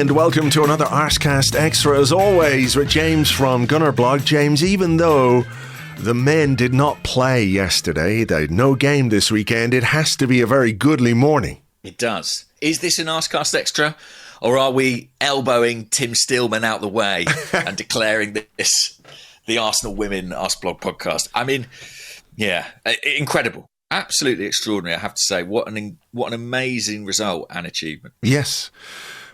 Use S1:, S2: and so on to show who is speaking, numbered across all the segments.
S1: and welcome to another Arsecast Extra, as always, with James from Gunnerblog. James, even though the men did not play yesterday, they had no game this weekend, it has to be a very goodly morning.
S2: It does. Is this an Arsecast Extra, or are we elbowing Tim Stillman out the way and declaring this the Arsenal Women Arseblog podcast? I mean, yeah, incredible. Absolutely extraordinary, I have to say. What an amazing result and achievement.
S1: Yes.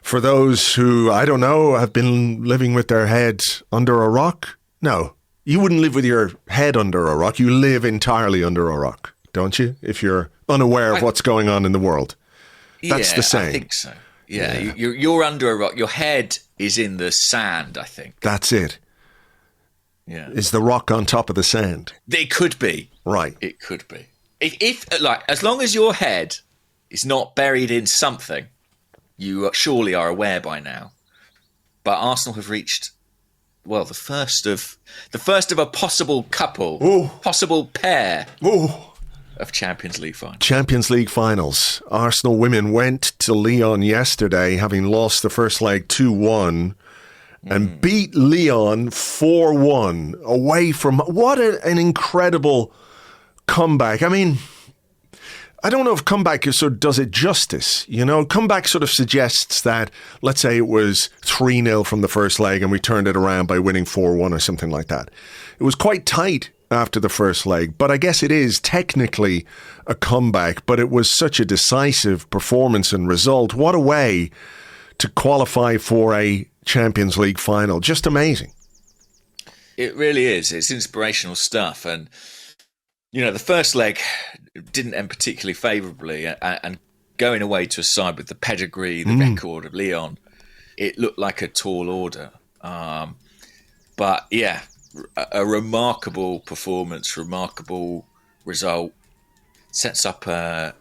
S1: For those who, I don't know, have been living with their head under a rock. No, you wouldn't live with your head under a rock. You live entirely under a rock, don't you? If you're unaware of what's going on in the world. That's the saying.
S2: I think so. Yeah. You're under a rock. Your head is in the sand, I think.
S1: That's it.
S2: Yeah.
S1: Is the rock on top of the sand?
S2: It could be.
S1: Right.
S2: It could be. If as long as your head is not buried in something, you surely are aware by now. But Arsenal have reached, well, the first of a possible couple, possible pair of Champions League finals. Champions League finals.
S1: Arsenal women went to Lyon yesterday, having lost the first leg 2-1, and beat Lyon 4-1 away from... What an incredible comeback. I mean, I don't know if comeback sort of does it justice. You know, comeback sort of suggests that, let's say it was 3-0 from the first leg and we turned it around by winning 4-1 or something like that. It was quite tight after the first leg, but I guess it is technically a comeback, but it was such a decisive performance and result. What a way to qualify for a Champions League final. Just amazing.
S2: It really is. It's inspirational stuff. And, you know, the first leg didn't end particularly favourably, and going away to a side with the pedigree, the record of Lyon, it looked like a tall order. But yeah, a remarkable performance, remarkable result. Sets up an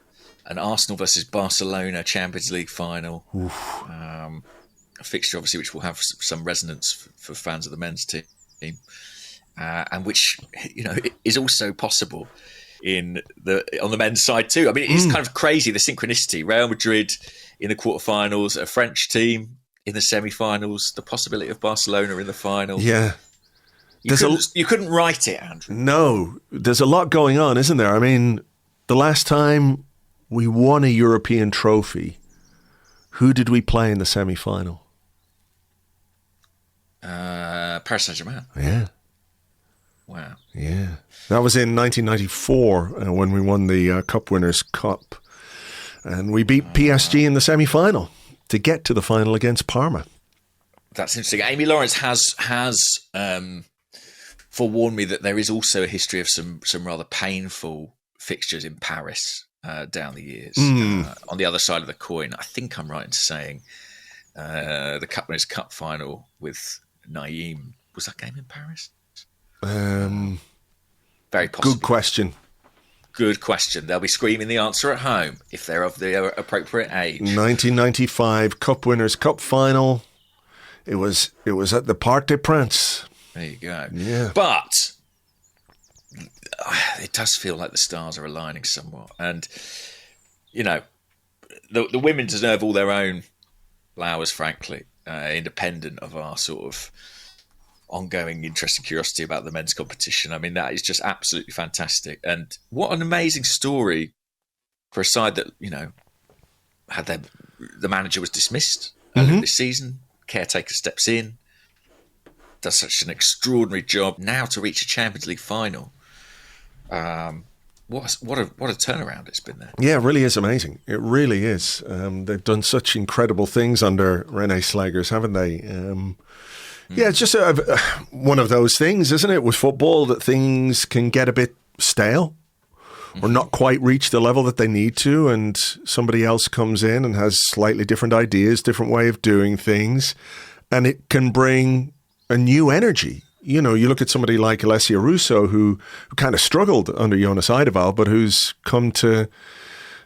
S2: Arsenal versus Barcelona Champions League final. A fixture, obviously, which will have some resonance for fans of the men's team. And which, you know, is also possible on the men's side too. I mean, it's kind of crazy, the synchronicity. Real Madrid in the quarterfinals, a French team in the semi-finals, the possibility of Barcelona in the final.
S1: Yeah.
S2: You couldn't write it, Andrew.
S1: No, there's a lot going on, isn't there? I mean, the last time we won a European trophy, who did we play in the semi-final?
S2: Paris Saint-Germain.
S1: Yeah.
S2: Wow.
S1: Yeah. That was in 1994 when we won the Cup Winners' Cup. And we beat PSG in the semi-final to get to the final against Parma.
S2: That's interesting. Amy Lawrence has forewarned me that there is also a history of some rather painful fixtures in Paris down the years. On the other side of the coin, I think I'm right in saying the Cup Winners' Cup final with Naïm. Was that game in Paris? Very possible. Good question. They'll be screaming the answer at home if they're of the appropriate age.
S1: 1995 Cup Winners' Cup final. It was at the Parc des Princes.
S2: There you go.
S1: Yeah.
S2: But it does feel like the stars are aligning somewhat, and you know, the women deserve all their own flowers, frankly, independent of our sort of ongoing interest and curiosity about the men's competition. I mean, that is just absolutely fantastic. And what an amazing story for a side that, you know, had the manager was dismissed earlier this season. Caretaker steps in, does such an extraordinary job. Now to reach a Champions League final. What a turnaround it's been there.
S1: Yeah, it really is amazing. It really is. They've done such incredible things under René Slagers, haven't they? Yeah, it's just one of those things, isn't it, with football, that things can get a bit stale or not quite reach the level that they need to, and somebody else comes in and has slightly different ideas, different way of doing things, and it can bring a new energy. You know, you look at somebody like Alessia Russo, who kind of struggled under Jonas Eidevall, but who's come to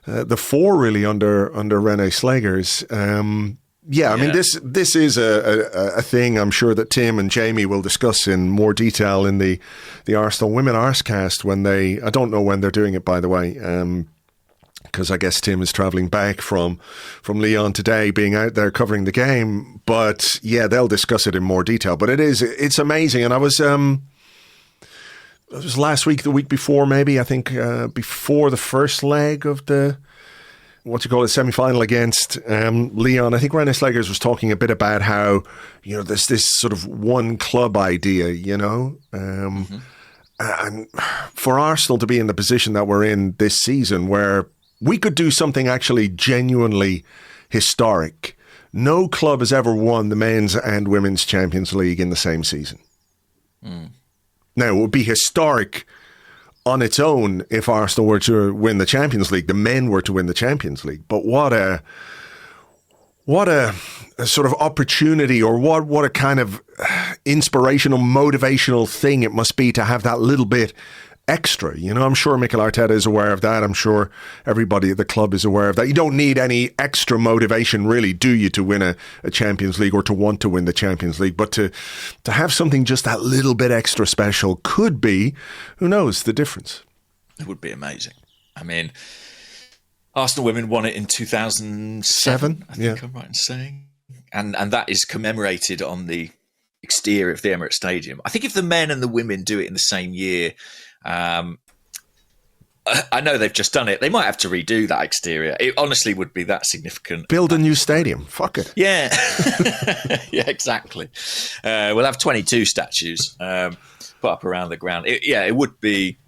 S1: the fore really under René Slagers. I mean, this is a thing I'm sure that Tim and Jamie will discuss in more detail in the Arsenal Women Arsecast when I don't know when they're doing it, by the way, because I guess Tim is travelling back from Lyon today, being out there covering the game. But yeah, they'll discuss it in more detail. But it's amazing. And I was it was last week, the week before, maybe, I think, before the first leg of the, semi-final against Lyon. I think René Slagers was talking a bit about how, there's this sort of one club idea, and for Arsenal to be in the position that we're in this season, where we could do something actually genuinely historic. No club has ever won the men's and women's Champions League in the same season. Now, it would be historic on its own if Arsenal were to win the Champions League, the men were to win the Champions League. But what a sort of opportunity, or what a kind of inspirational, motivational thing it must be to have that little bit extra. I'm sure Mikel Arteta is aware of that. I'm sure everybody at the club is aware of that. You don't need any extra motivation, really, do you, to win a Champions League or to want to win the Champions League? But to have something just that little bit extra special could be, who knows, the difference.
S2: It would be amazing. I mean, Arsenal women won it in 2007, I think I'm right in saying. And that is commemorated on the exterior of the Emirates Stadium. I think if the men and the women do it in the same year, I know they've just done it. They might have to redo that exterior. It honestly would be that significant.
S1: Build a new stadium. Fuck it.
S2: Yeah. Yeah, exactly. We'll have 22 statues put up around the ground. It would be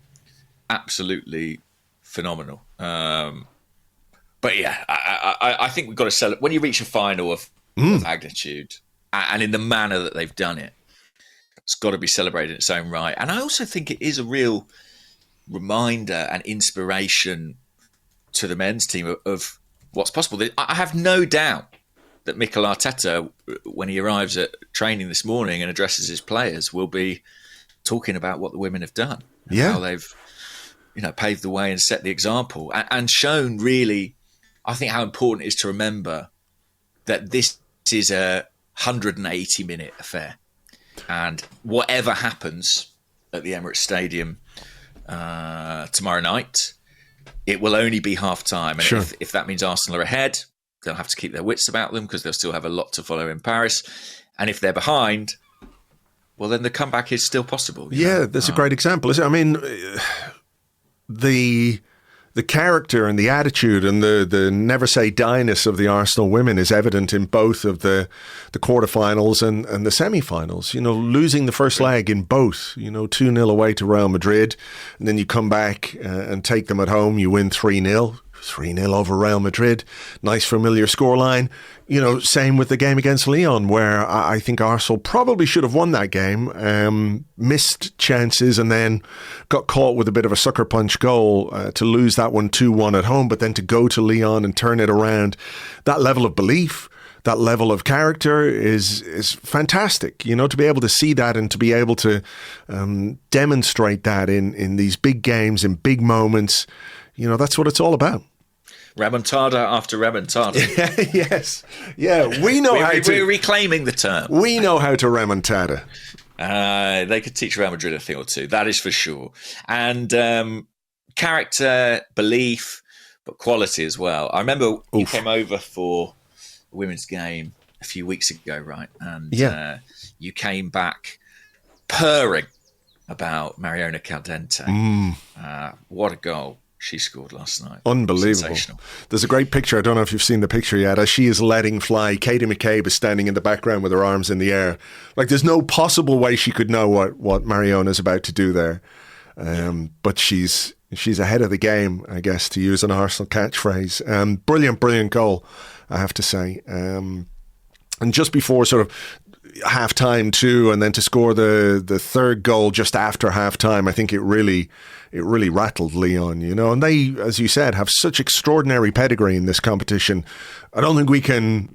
S2: absolutely phenomenal. But yeah, I think we've got to celebrate. When you reach a final of magnitude, and in the manner that they've done it, it's got to be celebrated in its own right. And I also think it is a real reminder and inspiration to the men's team of what's possible. I have no doubt that Mikel Arteta, when he arrives at training this morning and addresses his players, will be talking about what the women have done.
S1: Yeah.
S2: How they've, paved the way and set the example and shown really, I think, how important it is to remember that this is a 180-minute affair. And whatever happens at the Emirates Stadium tomorrow night, it will only be half-time. And
S1: sure.
S2: if that means Arsenal are ahead, they'll have to keep their wits about them because they'll still have a lot to follow in Paris. And if they're behind, well, then the comeback is still possible.
S1: Yeah, that's a great example. I mean, the character and the attitude and the never say die-ness of the Arsenal women is evident in both of the quarterfinals and the semi-finals. Losing the first leg in both, 2-0 away to Real Madrid, and then you come back and take them at home, you win 3-0. 3-0 over Real Madrid. Nice familiar scoreline. Same with the game against Lyon, where I think Arsenal probably should have won that game. Missed chances and then got caught with a bit of a sucker punch goal to lose that one 2-1 at home, but then to go to Lyon and turn it around. That level of belief, that level of character is fantastic. To be able to see that and to be able to demonstrate that in these big games, in big moments, that's what it's all about.
S2: Remontada after remontada.
S1: Yes. Yeah, we know how to...
S2: We're reclaiming the term.
S1: We know how to remontada.
S2: They could teach Real Madrid a thing or two, that is for sure. And character, belief, but quality as well. I remember you came over for a women's game a few weeks ago, right? And you came back purring about Mariona Caldente. What a goal she scored last night.
S1: Unbelievable. There's a great picture. I don't know if you've seen the picture yet. As she is letting fly, Katie McCabe is standing in the background with her arms in the air. Like, there's no possible way she could know what Mariona's about to do there. But she's ahead of the game, I guess, to use an Arsenal catchphrase. Brilliant goal, I have to say. And just before sort of half-time too, and then to score the third goal just after half-time, I think it really rattled Lyon, and they, as you said, have such extraordinary pedigree in this competition. I don't think we can't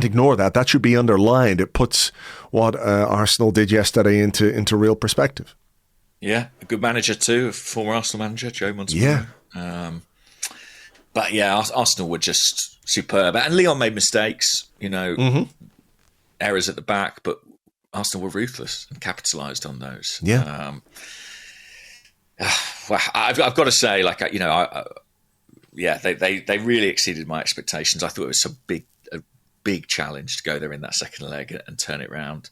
S1: ignore that. That should be underlined. It puts what Arsenal did yesterday into real perspective.
S2: Yeah, a good manager too, a former Arsenal manager, Joe Montemurro.
S1: Yeah.
S2: But yeah, Arsenal were just superb. And Lyon made mistakes, errors at the back, but Arsenal were ruthless and capitalised on those.
S1: Yeah.
S2: Well, I've got to say, yeah, they really exceeded my expectations. I thought it was a big challenge to go there in that second leg and turn it round.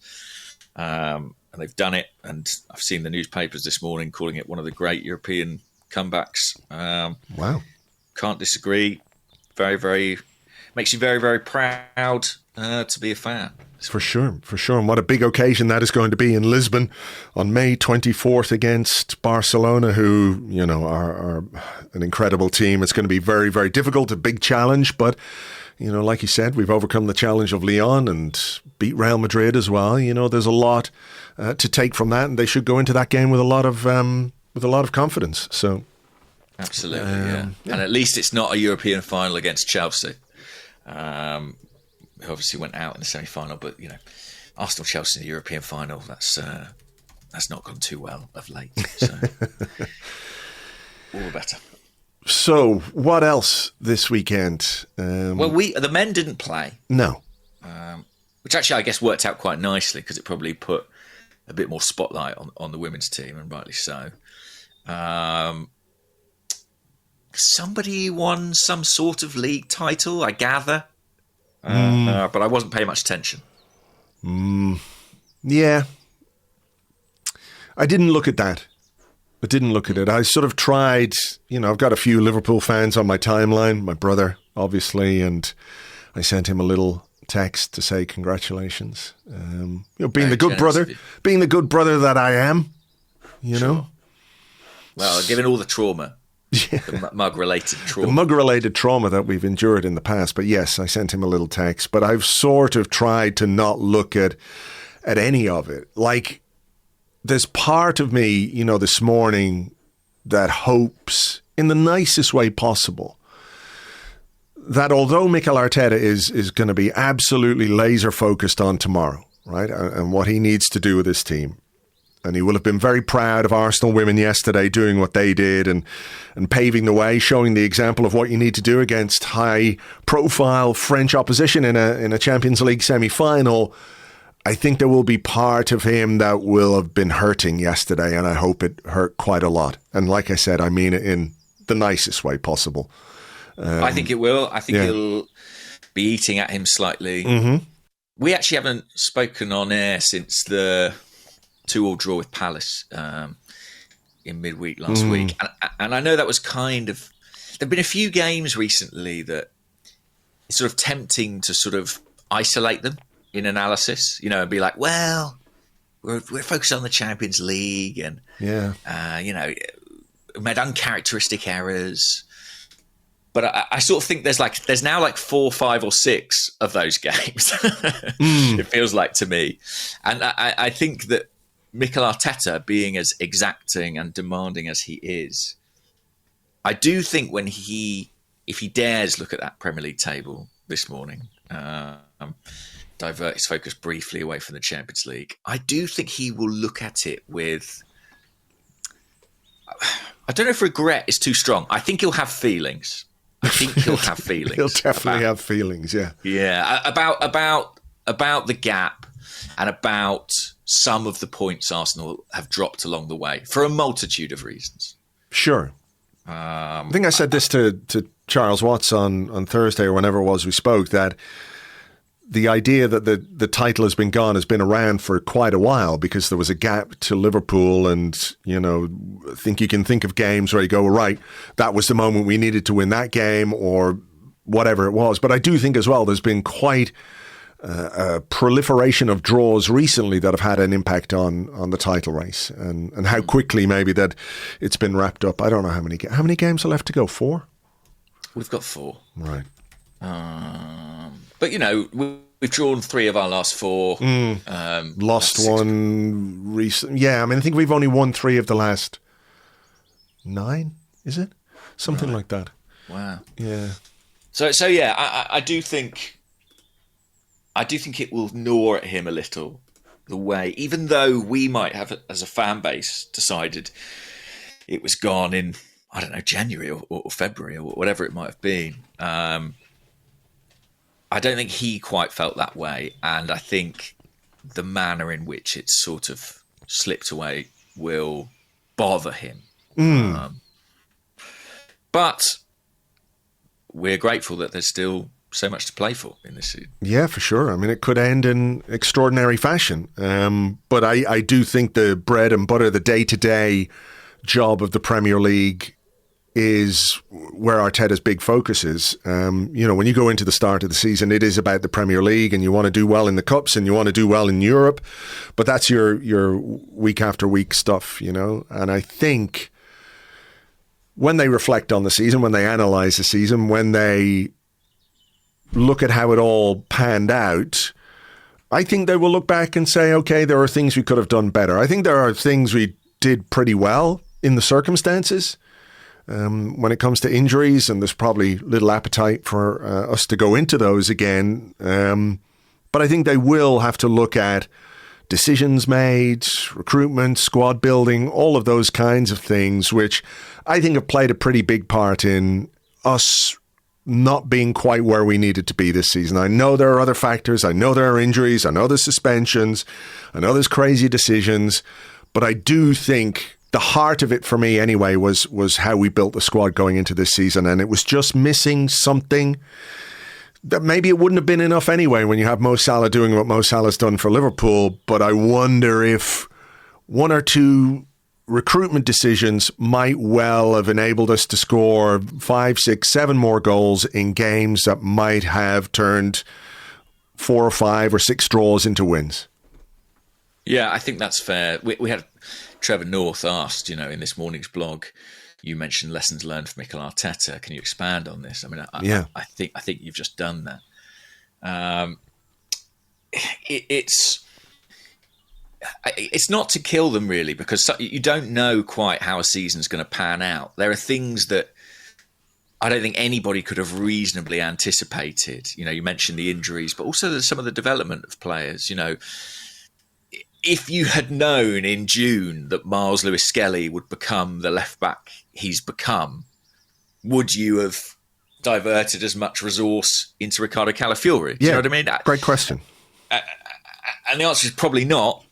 S2: And they've done it. And I've seen the newspapers this morning calling it one of the great European comebacks.
S1: Wow.
S2: Can't disagree. Very, very, makes you very, very proud to be a fan.
S1: For sure. And what a big occasion that is going to be in Lisbon on May 24th against Barcelona, who, you know, are an incredible team. It's going to be very, very difficult, a big challenge. But, you know, like you said, we've overcome the challenge of Lyon and beat Real Madrid as well. You know, there's a lot to take from that, and they should go into that game with a lot of confidence. So,
S2: absolutely, yeah. And at least it's not a European final against Chelsea. Who obviously went out in the semi-final, but, you know, Arsenal-Chelsea in the European final, that's not gone too well of late. So, all the better.
S1: So, what else this weekend?
S2: Well, the men didn't play.
S1: No.
S2: Which actually, I guess, worked out quite nicely because it probably put a bit more spotlight on the women's team, and rightly so. Somebody won some sort of league title, I gather. But I wasn't paying much attention.
S1: Yeah. I didn't look at that. I didn't look at it. I sort of tried, you know, I've got a few Liverpool fans on my timeline, my brother, obviously, and I sent him a little text to say congratulations. You know, being the good brother that I am, you know.
S2: Well, given all the trauma. Yeah. The mug-related trauma.
S1: The mug-related trauma that we've endured in the past. But yes, I sent him a little text. But I've sort of tried to not look at any of it. Like, there's part of me, you know, this morning that hopes, in the nicest way possible, that although Mikel Arteta is going to be absolutely laser-focused on tomorrow, right, and what he needs to do with his team, and he will have been very proud of Arsenal women yesterday doing what they did and paving the way, showing the example of what you need to do against high-profile French opposition in a Champions League semi-final. I think there will be part of him that will have been hurting yesterday, and I hope it hurt quite a lot. And like I said, I mean it in the nicest way possible.
S2: I think it will. I think it'll be eating at him slightly.
S1: Mm-hmm.
S2: We actually haven't spoken on air since the 2-2 draw with Palace in midweek last week. And I know that was kind of... There have been a few games recently that it's sort of tempting to sort of isolate them in analysis, you know, and be like, well, we're focused on the Champions League and, you know, made uncharacteristic errors. But I sort of think there's now like 4, 5 or 6 of those games. It feels like to me. And I think that Mikel Arteta, being as exacting and demanding as he is, I do think if he dares look at that Premier League table this morning, divert his focus briefly away from the Champions League, I do think he will look at it with, I don't know if regret is too strong. I think he'll have feelings. I think he'll have feelings.
S1: He'll definitely have feelings, yeah.
S2: Yeah, about the gap and about some of the points Arsenal have dropped along the way for a multitude of reasons.
S1: Sure. I think I said this to Charles Watts on Thursday or whenever it was we spoke, that the idea that the title has been around for quite a while because there was a gap to Liverpool, and, you know, I think you can think of games where you go, right, that was the moment we needed to win that game or whatever it was. But I do think as well there's been quite a proliferation of draws recently that have had an impact on the title race and how quickly maybe that it's been wrapped up. I don't know how many games are left to go. 4?
S2: We've got 4.
S1: Right.
S2: But, you know, we've drawn 3 of our last 4.
S1: Lost one recent. Yeah, I mean, I think we've only won 3 of the last 9, is it? Something like that.
S2: Wow.
S1: Yeah.
S2: So yeah, I do think it will gnaw at him a little, the way, even though we might have, as a fan base, decided it was gone in, I don't know, January or February or whatever it might have been. I don't think he quite felt that way. And I think the manner in which it's sort of slipped away will bother him. But we're grateful that there's still so much to play for in this season.
S1: Yeah, for sure. I mean, it could end in extraordinary fashion. But I do think the bread and butter, the day-to-day job of the Premier League is where Arteta's big focus is. When you go into the start of the season, it is about the Premier League, and you want to do well in the Cups and you want to do well in Europe. But that's your week after week stuff, And I think when they reflect on the season, when they analyse the season, when they look at how it all panned out, I think they will look back and say, okay, there are things we could have done better. I think there are things we did pretty well in the circumstances when it comes to injuries, and there's probably little appetite for us to go into those again. But I think they will have to look at decisions made, recruitment, squad building, all of those kinds of things, which I think have played a pretty big part in us not being quite where we needed to be this season. I know there are other factors. I know there are injuries. I know there's suspensions. I know there's crazy decisions. But I do think the heart of it for me anyway was how we built the squad going into this season. And it was just missing something that maybe it wouldn't have been enough anyway when you have Mo Salah doing what Mo Salah's done for Liverpool. But I wonder if one or two recruitment decisions might well have enabled us to score 5, 6, 7 more goals in games that might have turned 4 or 5 or 6 draws into wins.
S2: Yeah, I think that's fair. We had Trevor North asked, in this morning's blog, you mentioned lessons learned from Mikel Arteta. Can you expand on this? I mean, I think you've just done that. It's not to kill them, really, because you don't know quite how a season's going to pan out. There are things that I don't think anybody could have reasonably anticipated. You mentioned the injuries, but also some of the development of players. If you had known in June that Miles Lewis-Skelly would become the left-back he's become, would you have diverted as much resource into Ricardo Calafiori? Do you know what I mean?
S1: Great question.
S2: And the answer is probably not.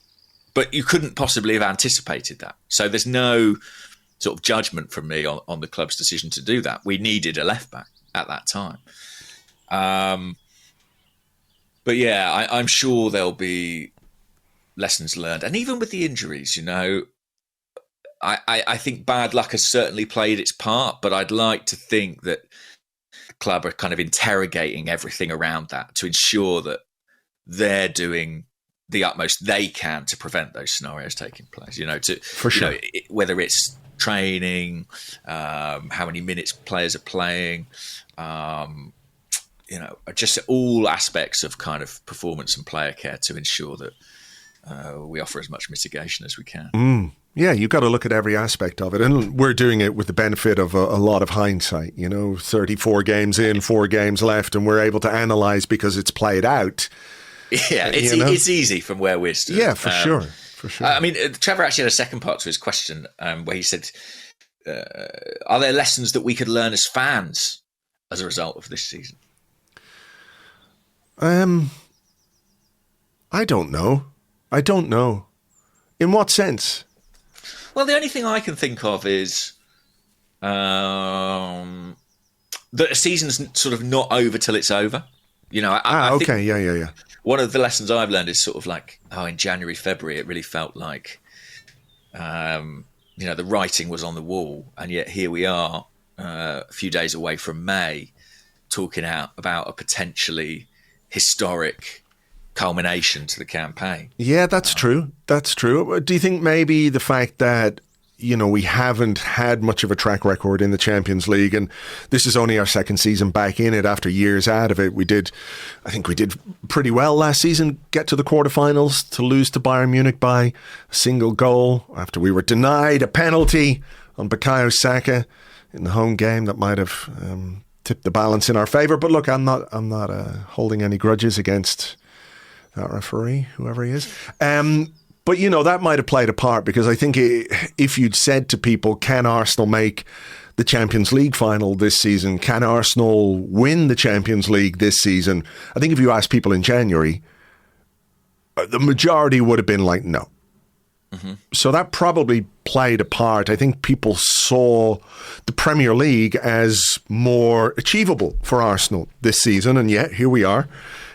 S2: But you couldn't possibly have anticipated that. So there's no sort of judgment from me on the club's decision to do that. We needed a left-back at that time. But yeah, I'm sure there'll be lessons learned. And even with the injuries, I think bad luck has certainly played its part, but I'd like to think that the club are kind of interrogating everything around that to ensure that they're doing the utmost they can to prevent those scenarios taking place.
S1: For sure.
S2: Whether it's training, how many minutes players are playing, just all aspects of kind of performance and player care to ensure that we offer as much mitigation as we can.
S1: Yeah, you've got to look at every aspect of it. And we're doing it with the benefit of a lot of hindsight. 34 games in, 4 games left, and we're able to analyse because it's played out.
S2: Yeah, it's easy from where we're stood.
S1: Yeah, for sure.
S2: I mean, Trevor actually had a second part to his question where he said, are there lessons that we could learn as fans as a result of this season?
S1: I don't know. In what sense?
S2: Well, the only thing I can think of is that a season's sort of not over till it's over. I think
S1: yeah.
S2: One of the lessons I've learned is sort of like, in January, February, it really felt like, the writing was on the wall. And yet here we are a few days away from May talking about a potentially historic culmination to the campaign.
S1: Yeah, that's true. Do you think maybe the fact that we haven't had much of a track record in the Champions League, and this is only our second season back in it after years out of it. I think we did pretty well last season, get to the quarterfinals, to lose to Bayern Munich by a single goal after we were denied a penalty on Bukayo Saka in the home game that might have tipped the balance in our favour. But look, I'm not holding any grudges against that referee, whoever he is. But, that might have played a part, because I think if you'd said to people, can Arsenal make the Champions League final this season? Can Arsenal win the Champions League this season? I think if you asked people in January, the majority would have been like, no. So that probably played a part. I think people saw the Premier League as more achievable for Arsenal this season, and yet here we are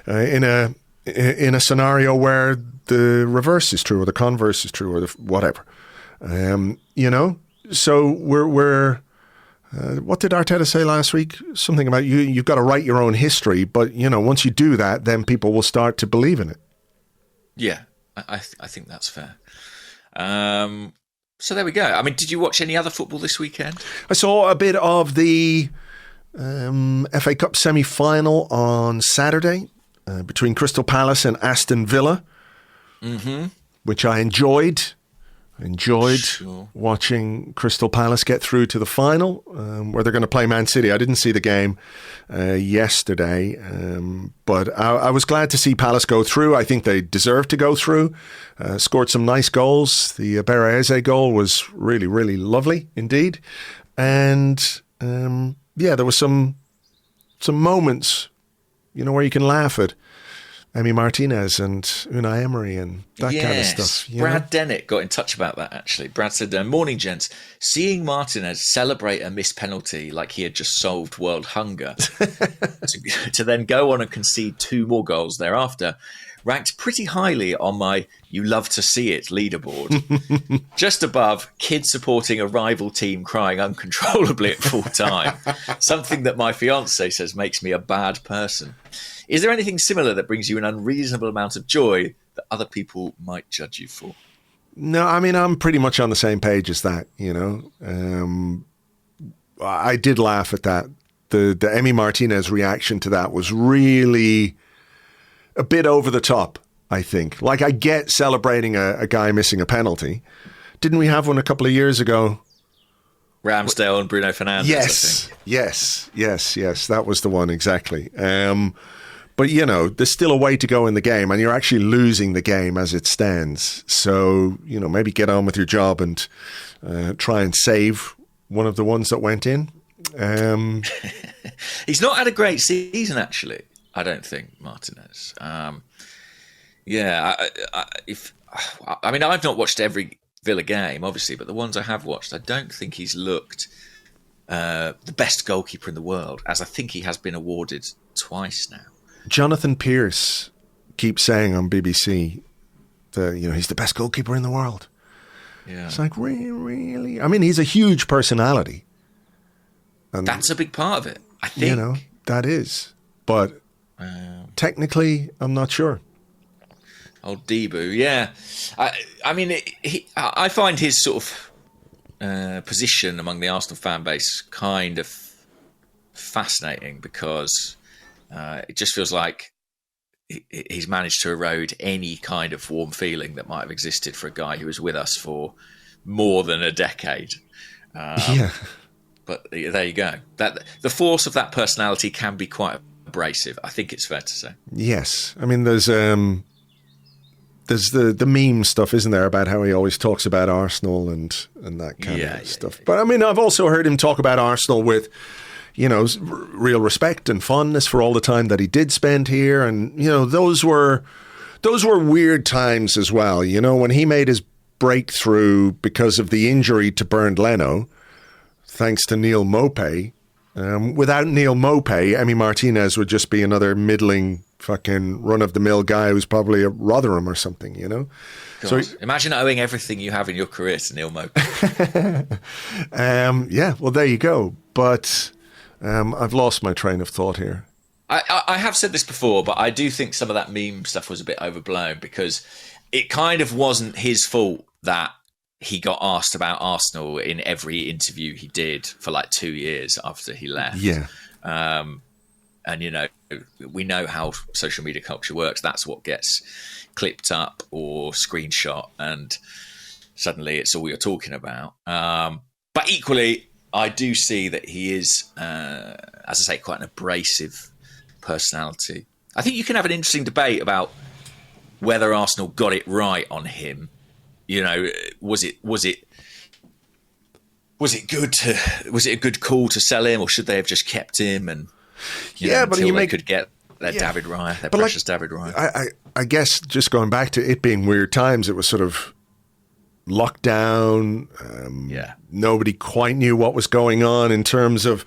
S1: in a scenario where the reverse is true, or the converse is true, or the whatever. So we're what did Arteta say last week? Something about you've got to write your own history, but once you do that, then people will start to believe in it.
S2: Yeah, I think that's fair. So there we go. I mean, did you watch any other football this weekend?
S1: I saw a bit of the FA Cup semi-final on Saturday between Crystal Palace and Aston Villa, which I enjoyed. Sure. Watching Crystal Palace get through to the final, where they're going to play Man City. I didn't see the game yesterday, but I was glad to see Palace go through. I think they deserved to go through. Scored some nice goals. The Bereze goal was really, really lovely indeed. And there was some moments, where you can laugh at Martinez and Unai Emery and that kind of stuff.
S2: Brad Dennett got in touch about that, actually. Brad said, morning, gents. Seeing Martinez celebrate a missed penalty like he had just solved world hunger to then go on and concede 2 more goals thereafter ranked pretty highly on my you love to see it leaderboard. Just above, kids supporting a rival team crying uncontrollably at full time. Something that my fiance says makes me a bad person. Is there anything similar that brings you an unreasonable amount of joy that other people might judge you for?
S1: No, I'm pretty much on the same page as that, I did laugh at that. The Emi Martinez reaction to that was really a bit over the top, I think. Like, I get celebrating a guy missing a penalty. Didn't we have one a couple of years ago?
S2: Ramsdale and Bruno Fernandes,
S1: yes, I think. Yes. That was the one, exactly. But, there's still a way to go in the game, and you're actually losing the game as it stands. So, maybe get on with your job and try and save one of the ones that went in.
S2: He's not had a great season, actually, I don't think, Martinez. I've not watched every Villa game, obviously, but the ones I have watched, I don't think he's looked the best goalkeeper in the world, as I think he has been awarded twice now.
S1: Jonathan Pearce keeps saying on BBC that he's the best goalkeeper in the world. Yeah, it's like really. He's a huge personality, and
S2: that's a big part of it. I think
S1: that is, but technically, I'm not sure.
S2: Old Debu, yeah. I find his sort of position among the Arsenal fan base kind of fascinating because it just feels like he's managed to erode any kind of warm feeling that might have existed for a guy who was with us for more than a decade. But there you go. The force of that personality can be quite abrasive. I think it's fair to say.
S1: Yes, there's the meme stuff, isn't there, about how he always talks about Arsenal and that kind of stuff. But I've also heard him talk about Arsenal with, real respect and fondness for all the time that he did spend here, and those were weird times as well. When he made his breakthrough because of the injury to Bernd Leno, thanks to Neil Maupay. Without Neil Maupay, Emi Martinez would just be another middling fucking run-of-the-mill guy who's probably a Rotherham or something, God,
S2: so imagine owing everything you have in your career to Neil Maupay.
S1: Well, there you go. But I've lost my train of thought here.
S2: I have said this before, but I do think some of that meme stuff was a bit overblown because it kind of wasn't his fault that he got asked about Arsenal in every interview he did for like 2 years after he left.
S1: Yeah.
S2: And, we know how social media culture works. That's what gets clipped up or screenshot, and suddenly it's all you're talking about. But equally, I do see that he is, as I say, quite an abrasive personality. I think you can have an interesting debate about whether Arsenal got it right on him. Was it a good call to sell him, or should they have just kept him and
S1: but
S2: they could get their David Raya, their precious David Raya?
S1: I guess just going back to it being weird times, it was sort of lockdown. Nobody quite knew what was going on in terms of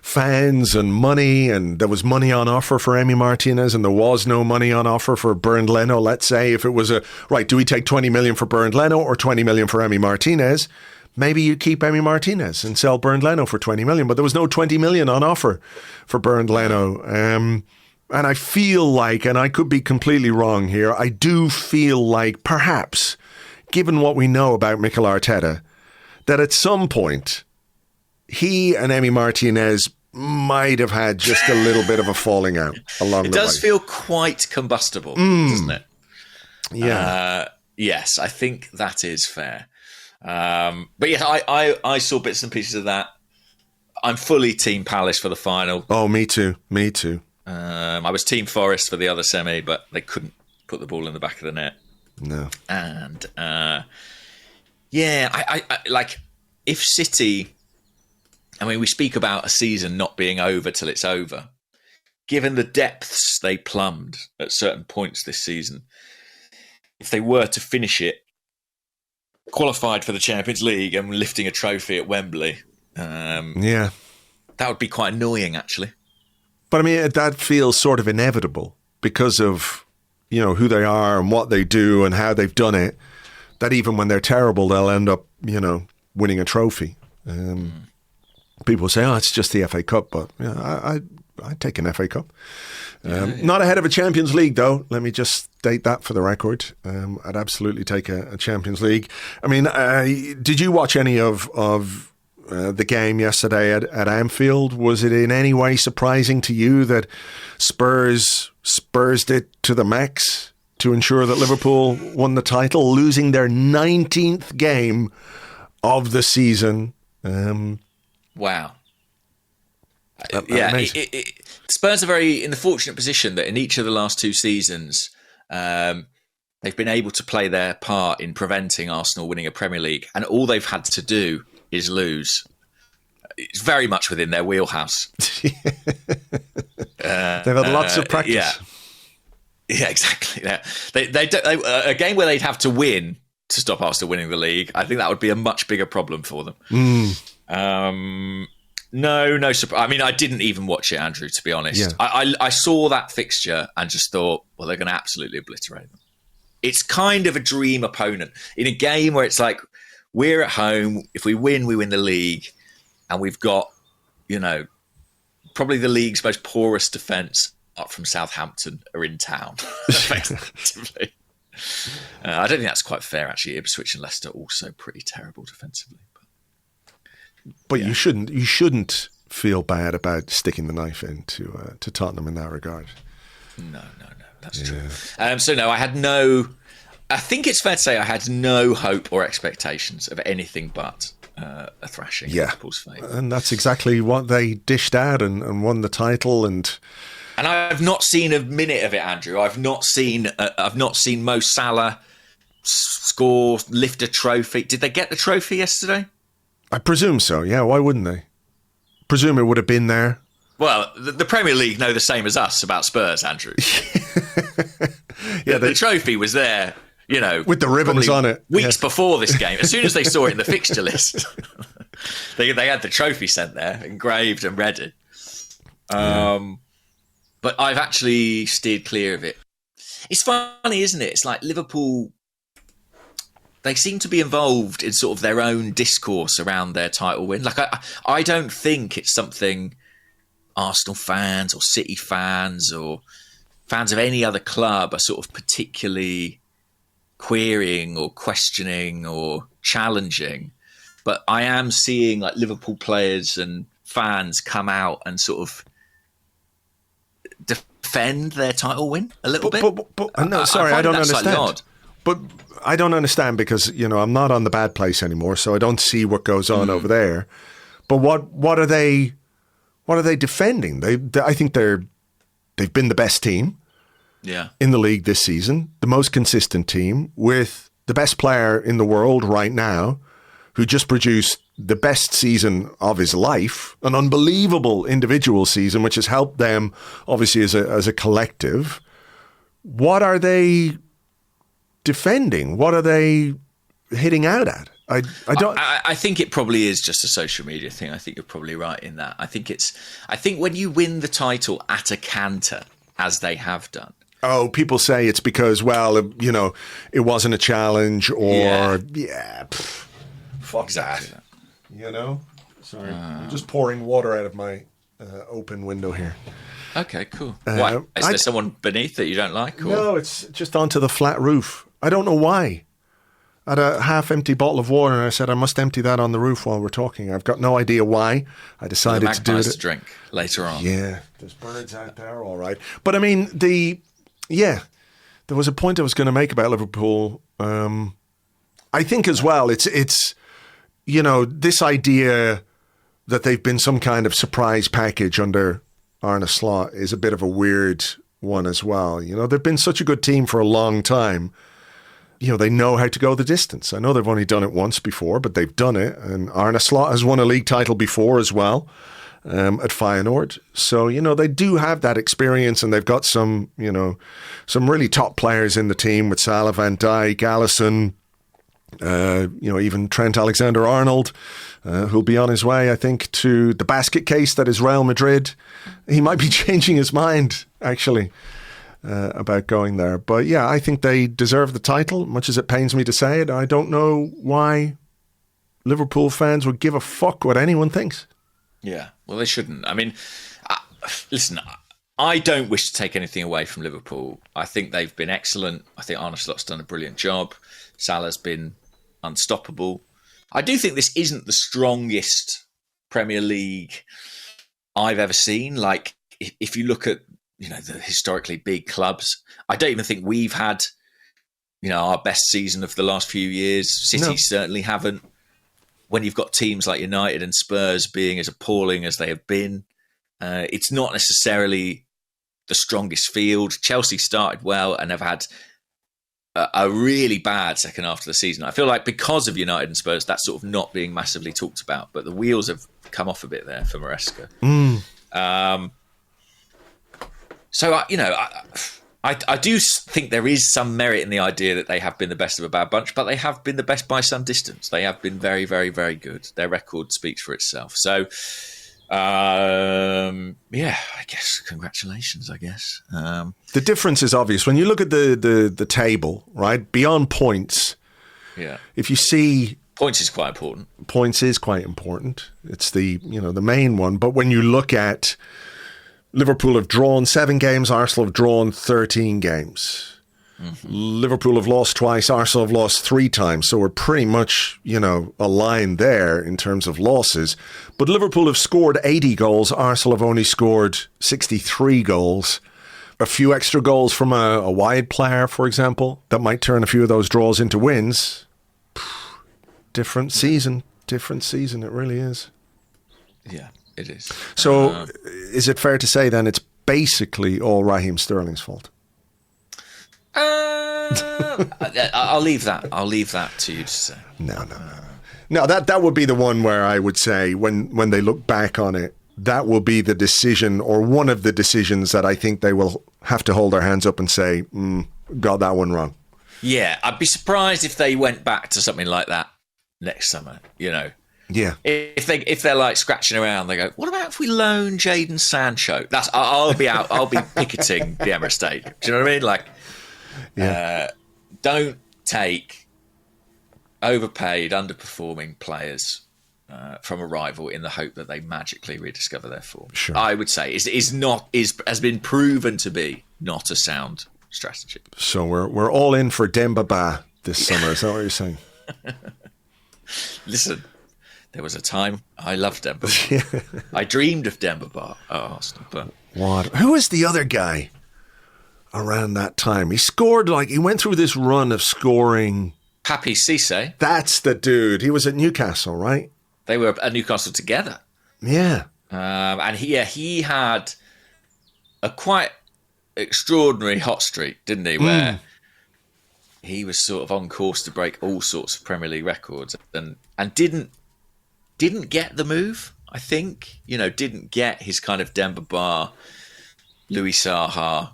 S1: fans and money, and there was money on offer for Emi Martinez and there was no money on offer for Bernd Leno. Let's say if it was do we take 20 million for Bernd Leno or 20 million for Emi Martinez? Maybe you keep Emi Martinez and sell Bernd Leno for 20 million, but there was no 20 million on offer for Bernd Leno. And I feel like, and I could be completely wrong here, I do feel like perhaps, given what we know about Mikel Arteta, that at some point he and Emi Martinez might have had just a little bit of a falling out along the way. It
S2: does feel quite combustible, doesn't it?
S1: Yeah.
S2: Yes, I think that is fair. But yeah, I saw bits and pieces of that. I'm fully Team Palace for the final.
S1: Oh, me too.
S2: I was Team Forest for the other semi, but they couldn't put the ball in the back of the net.
S1: No.
S2: And I like if City. I mean, we speak about a season not being over till it's over. Given the depths they plumbed at certain points this season, if they were to finish it, qualified for the Champions League and lifting a trophy at Wembley, that would be quite annoying, actually.
S1: But I mean, that feels sort of inevitable because of, who they are and what they do and how they've done it, that even when they're terrible, they'll end up, winning a trophy. People say, it's just the FA Cup, but I'd take an FA Cup. Not ahead of a Champions League, though. Let me just state that for the record. I'd absolutely take a Champions League. I mean, did you watch any of the game yesterday at Anfield? Was it in any way surprising to you that Spurs it to the max to ensure that Liverpool won the title, losing their 19th game of the season?
S2: Wow. Spurs are very in the fortunate position that in each of the last two seasons, they've been able to play their part in preventing Arsenal winning a Premier League, and all they've had to do is lose. It's very much within their wheelhouse.
S1: They've had lots of practice.
S2: Yeah, exactly. Yeah. They a game where they'd have to win to stop Arsenal winning the league, I think that would be a much bigger problem for them. No surprise. I mean, I didn't even watch it, Andrew, to be honest.
S1: Yeah.
S2: I saw that fixture and just thought, well, they're going to absolutely obliterate them. It's kind of a dream opponent in a game where it's like, we're at home. If we win the league. And we've got, probably the league's most porous defence up from Southampton are in town, effectively. I don't think that's quite fair, actually. Ipswich and Leicester also pretty terrible defensively.
S1: But you shouldn't feel bad about sticking the knife in to Tottenham in that regard.
S2: No, that's true. I think it's fair to say I had no hope or expectations of anything but a thrashing in Liverpool's favour. And
S1: that's exactly what they dished out and won the title. And
S2: I've not seen a minute of it, Andrew. I've not seen Mo Salah score, lift a trophy. Did they get the trophy yesterday?
S1: I presume so, yeah. Why wouldn't they? Presume it would have been there.
S2: Well, the Premier League know the same as us about Spurs, Andrew. The trophy was there,
S1: with the ribbons on it.
S2: Weeks before this game. As soon as they saw it in the fixture list, they had the trophy sent there, engraved and ready. But I've actually steered clear of it. It's funny, isn't it? It's like Liverpool, they seem to be involved in sort of their own discourse around their title win. Like, I don't think it's something Arsenal fans or City fans or fans of any other club are sort of particularly querying or questioning or challenging. But I am seeing like Liverpool players and fans come out and sort of defend their title win a little bit.
S1: No, sorry, I don't understand. But I don't understand because, I'm not on the bad place anymore, so I don't see what goes on over there. But what are they defending? I think they've been the best team in the league this season, the most consistent team with the best player in the world right now, who just produced the best season of his life, an unbelievable individual season, which has helped them obviously as a collective. What are they defending? What are they hitting out at. I don't.
S2: I think it probably is just a social media thing. I think you're probably right in that. I think when you win the title at a canter, as they have done.
S1: Oh, people say it's because, well, it wasn't a challenge, or fuck exactly that. Sorry, I'm just pouring water out of my open window here.
S2: Okay, cool. Why? Is there someone beneath that you don't like? Or?
S1: No, it's just onto the flat roof. I don't know why. I had a half-empty bottle of water, and I said I must empty that on the roof while we're talking. I've got no idea why. I decided to do it.
S2: To drink later on.
S1: Yeah, there's birds out there, all right. But I mean, there was a point I was going to make about Liverpool. I think as well, it's this idea that they've been some kind of surprise package under Arne Slot is a bit of a weird one as well. They've been such a good team for a long time. They know how to go the distance. I know they've only done it once before, but they've done it. And Arne Slot has won a league title before as well at Feyenoord. So, they do have that experience, and they've got some really top players in the team with Salah, Van Dijk, Alisson, even Trent Alexander-Arnold, who'll be on his way, I think, to the basket case that is Real Madrid. He might be changing his mind, actually. About going there. But yeah, I think they deserve the title, much as it pains me to say it. I don't know why Liverpool fans would give a fuck what anyone thinks.
S2: Yeah, well, they shouldn't. I mean, listen, I don't wish to take anything away from Liverpool. I think they've been excellent. I think Arne Slot's done a brilliant job. Salah's been unstoppable. I do think this isn't the strongest Premier League I've ever seen. Like, if you look at the historically big clubs, I don't even think we've had, our best season of the last few years. City certainly haven't. When you've got teams like United and Spurs being as appalling as they have been, it's not necessarily the strongest field. Chelsea started well and have had a really bad second half of the season. I feel like because of United and Spurs, that's sort of not being massively talked about, but the wheels have come off a bit there for Maresca. So, I do think there is some merit in the idea that they have been the best of a bad bunch, but they have been the best by some distance. They have been very, very, very good. Their record speaks for itself. So, I guess congratulations, I guess.
S1: The difference is obvious. When you look at the table, right, beyond points, if you see...
S2: Points is quite important.
S1: Points is quite important. It's the main one. But when you look at... Liverpool have drawn 7 games, Arsenal have drawn 13 games. Mm-hmm. Liverpool have lost twice, Arsenal have lost 3 times. So we're pretty much, aligned there in terms of losses. But Liverpool have scored 80 goals, Arsenal have only scored 63 goals. A few extra goals from a wide player, for example, that might turn a few of those draws into wins. Different season, it really is.
S2: Yeah. It is.
S1: So, is it fair to say then it's basically all Raheem Sterling's fault?
S2: I'll leave that. I'll leave that to you to say.
S1: No. That would be the one where I would say when they look back on it, that will be the decision or one of the decisions that I think they will have to hold their hands up and say, got that one wrong.
S2: Yeah, I'd be surprised if they went back to something like that next summer.
S1: Yeah.
S2: If they're like scratching around, they go, what about if we loan Jadon Sancho? I'll be out. I'll be picketing the Emirates Stadium. Do you know what I mean? Like, don't take overpaid, underperforming players from a rival in the hope that they magically rediscover their form.
S1: Sure.
S2: I would say has been proven to be not a sound strategy.
S1: So we're all in for Demba Ba this summer. Is that what you're saying?
S2: Listen. There was a time I loved Demba Ba. I dreamed of Demba Ba at Arsenal. But
S1: what? Who was the other guy around that time? He scored he went through this run of scoring.
S2: Papi Cisse.
S1: That's the dude. He was at Newcastle, right?
S2: They were at Newcastle together.
S1: Yeah.
S2: And he had a quite extraordinary hot streak, didn't he? Where he was sort of on course to break all sorts of Premier League records and didn't get the move, I think. Didn't get his kind of Demba Ba, Louis Saha,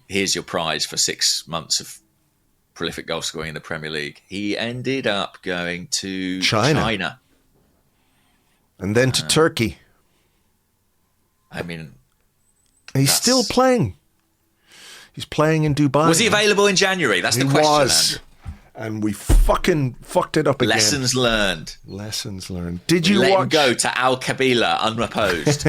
S2: here's your prize for 6 months of prolific goal scoring in the Premier League. He ended up going to
S1: China. And then to Turkey.
S2: I mean,
S1: he's still playing. He's playing in Dubai.
S2: Was he available in January? That's the question,
S1: Andrew. And we fucking fucked it up again.
S2: Lessons learned.
S1: Did you
S2: Let him go to Al Kabila unopposed?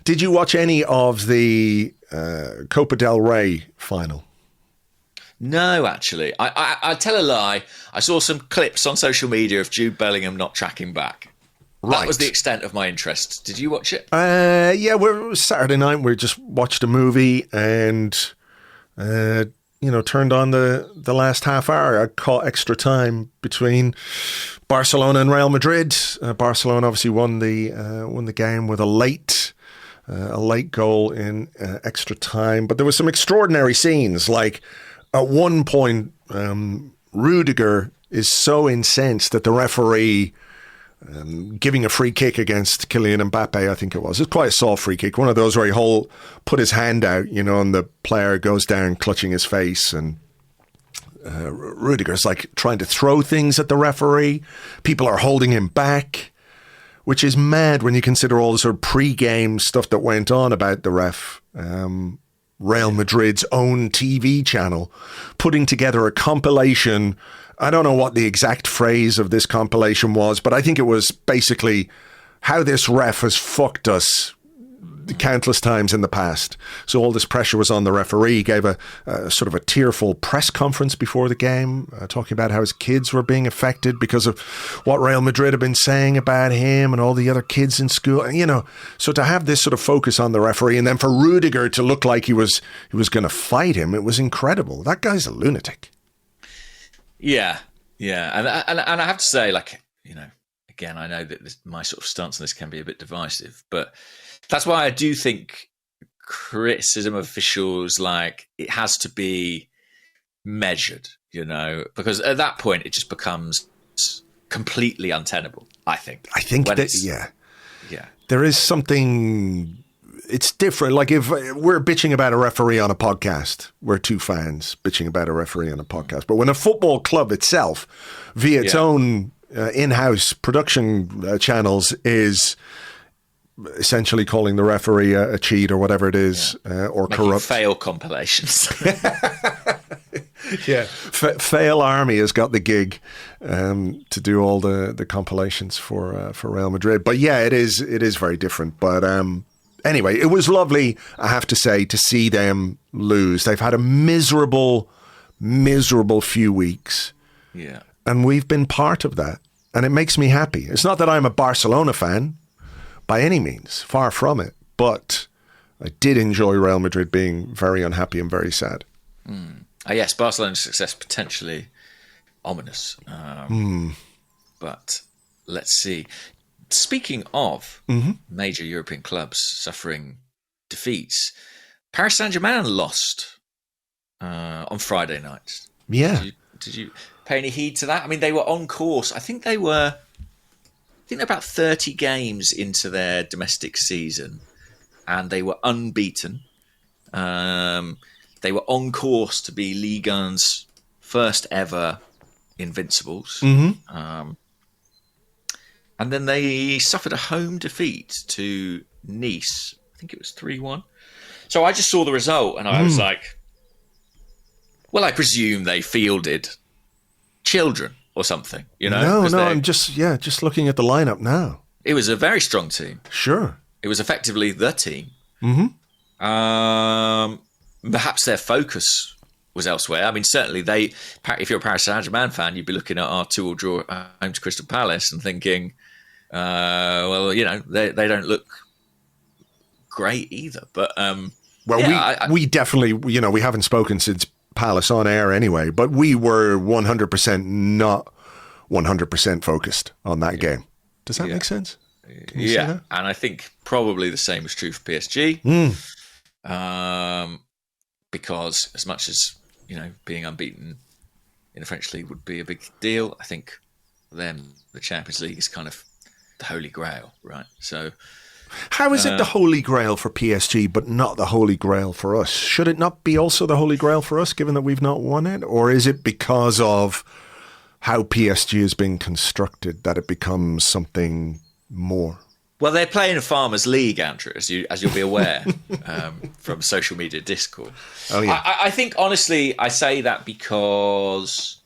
S1: Did you watch any of the Copa del Rey final?
S2: No, actually. I tell a lie. I saw some clips on social media of Jude Bellingham not tracking back. Right. That was the extent of my interest. Did you watch it?
S1: Yeah, it was Saturday night. We just watched a movie and... turned on the last half hour. I caught extra time between Barcelona and Real Madrid. Barcelona obviously won the game with a late goal in extra time. But there were some extraordinary scenes. Like at one point, Rudiger is so incensed that the referee giving a free kick against Kylian Mbappe, I think it was. It's quite a soft free kick. One of those where he put his hand out, and the player goes down clutching his face, and Rudiger's like trying to throw things at the referee. People are holding him back, which is mad when you consider all the sort of pre-game stuff that went on about the ref. Real Madrid's own TV channel putting together a compilation. I don't know what the exact phrase of this compilation was, but I think it was basically how this ref has fucked us countless times in the past. So all this pressure was on the referee. He gave a sort of a tearful press conference before the game, talking about how his kids were being affected because of what Real Madrid had been saying about him and all the other kids in school. So to have this sort of focus on the referee and then for Rudiger to look like he was going to fight him, it was incredible. That guy's a lunatic.
S2: Yeah. And I have to say, again, I know that my sort of stance on this can be a bit divisive, but that's why I do think criticism of officials, it has to be measured, because at that point it just becomes completely untenable, I think.
S1: I think yeah. There is something... It's different. Like if we're bitching about a referee on a podcast, we're two fans bitching about a referee on a podcast. But when a football club itself, via its own in-house production channels, is essentially calling the referee a cheat or whatever it is, or
S2: making
S1: corrupt.
S2: Fail compilations.
S1: Yeah. Fail Army has got the gig to do all the compilations for Real Madrid. But yeah, it is very different. But anyway, it was lovely, I have to say, to see them lose. They've had a miserable few weeks.
S2: Yeah.
S1: And we've been part of that. And it makes me happy. It's not that I'm a Barcelona fan by any means, far from it. But I did enjoy Real Madrid being very unhappy and very sad.
S2: Yes, Barcelona's success potentially ominous. But let's see. Speaking of major European clubs suffering defeats, Paris Saint-Germain lost on Friday night.
S1: Yeah.
S2: Did you pay any heed to that? I mean, they were on course. I think they're about 30 games into their domestic season, and they were unbeaten. They were on course to be Ligue 1's first ever Invincibles. And then they suffered a home defeat to Nice. I think it was 3-1. So I just saw the result and I was like, well, I presume they fielded children or something,
S1: No, I'm just looking at the lineup now.
S2: It was a very strong team.
S1: Sure.
S2: It was effectively the team. Perhaps their focus was elsewhere. I mean, certainly if you're a Paris Saint-Germain fan, you'd be looking at our 2-2 draw home to Crystal Palace and thinking, they don't look great either. But
S1: we definitely, we haven't spoken since Palace on air anyway, but we were 100% not 100% focused on that game. Does that make sense?
S2: Yeah, and I think probably the same was true for PSG. Because as much as being unbeaten in the French league would be a big deal, I think for them the Champions League is kind of the holy grail, right? So
S1: How is it the Holy Grail for PSG, but not the Holy Grail for us? Should it not be also the Holy Grail for us, given that we've not won it? Or is it because of how PSG has been constructed that it becomes something more?
S2: Well, they're playing a Farmers League, Andrew, as you'll be aware from social media discourse.
S1: Oh, yeah.
S2: I think, honestly, I say that because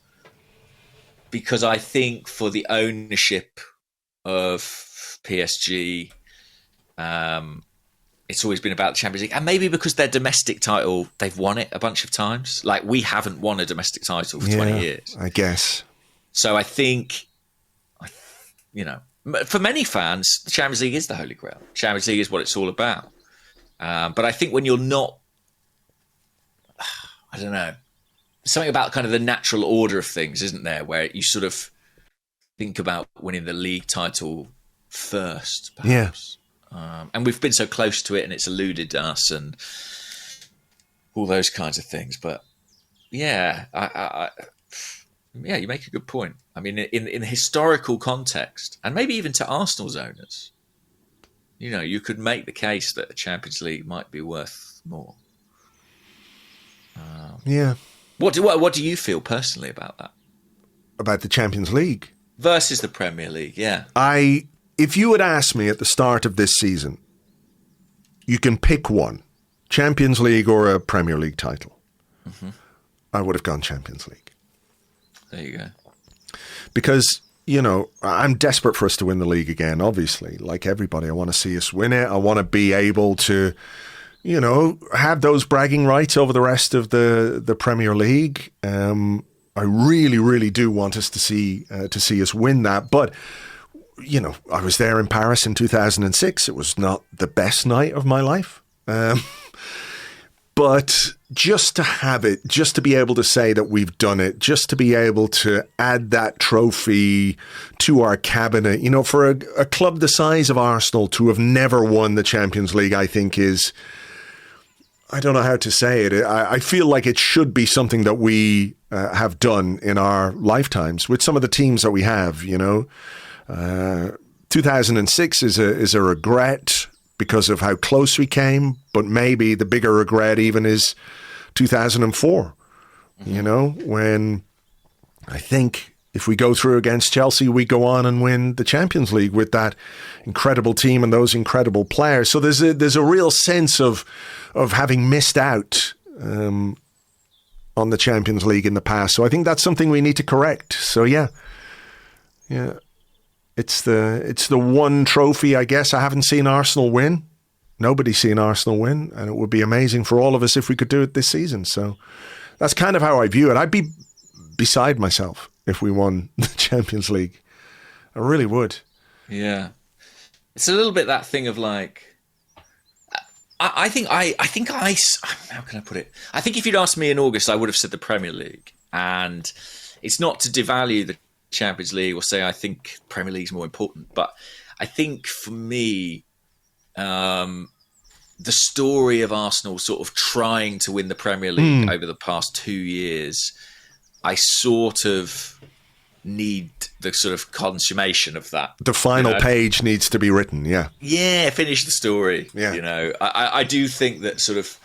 S2: I think for the ownership of PSG, it's always been about the Champions League. And maybe because their domestic title, they've won it a bunch of times. Like, we haven't won a domestic title for 20 years.
S1: I guess.
S2: So I think, for many fans, the Champions League is the Holy Grail. Champions League is what it's all about. But I think when you're not, I don't know, something about kind of the natural order of things, isn't there? Where you sort of think about winning the league title first, perhaps. Yeah. And we've been so close to it and it's eluded us and all those kinds of things. But yeah, you make a good point. I mean, in historical context, and maybe even to Arsenal's owners, you could make the case that the Champions League might be worth more.
S1: Yeah.
S2: What do you feel personally about that?
S1: About the Champions League?
S2: Versus the Premier League, yeah.
S1: If you had asked me at the start of this season, you can pick one, Champions League or a Premier League title, I would have gone Champions League.
S2: There you go.
S1: Because, I'm desperate for us to win the league again, obviously. Like everybody, I want to see us win it. I want to be able to, have those bragging rights over the rest of the Premier League. I really, really do want us to see us win that. But, I was there in Paris in 2006. It was not the best night of my life. But just to have it, just to be able to say that we've done it, just to be able to add that trophy to our cabinet, for a club the size of Arsenal to have never won the Champions League, I think is, I don't know how to say it. I feel like it should be something that we have done in our lifetimes with some of the teams that we have, 2006 is a regret because of how close we came, but maybe the bigger regret even is 2004, when I think if we go through against Chelsea, we go on and win the Champions League with that incredible team and those incredible players. So there's a real sense of having missed out on the Champions League in the past. So I think that's something we need to correct. So yeah. It's the one trophy, I guess, I haven't seen Arsenal win. Nobody's seen Arsenal win, and it would be amazing for all of us if we could do it this season. So that's kind of how I view it. I'd be beside myself if we won the Champions League. I really would.
S2: Yeah. It's a little bit that thing of like, I think how can I put it? I think if you'd asked me in August, I would have said the Premier League. And it's not to devalue the Champions League or say I think Premier League is more important, but I think for me, the story of Arsenal sort of trying to win the Premier League over the past 2 years, I sort of need the sort of consummation of that.
S1: The final page needs to be written, yeah. Yeah,
S2: finish the story. Yeah. I do think that sort of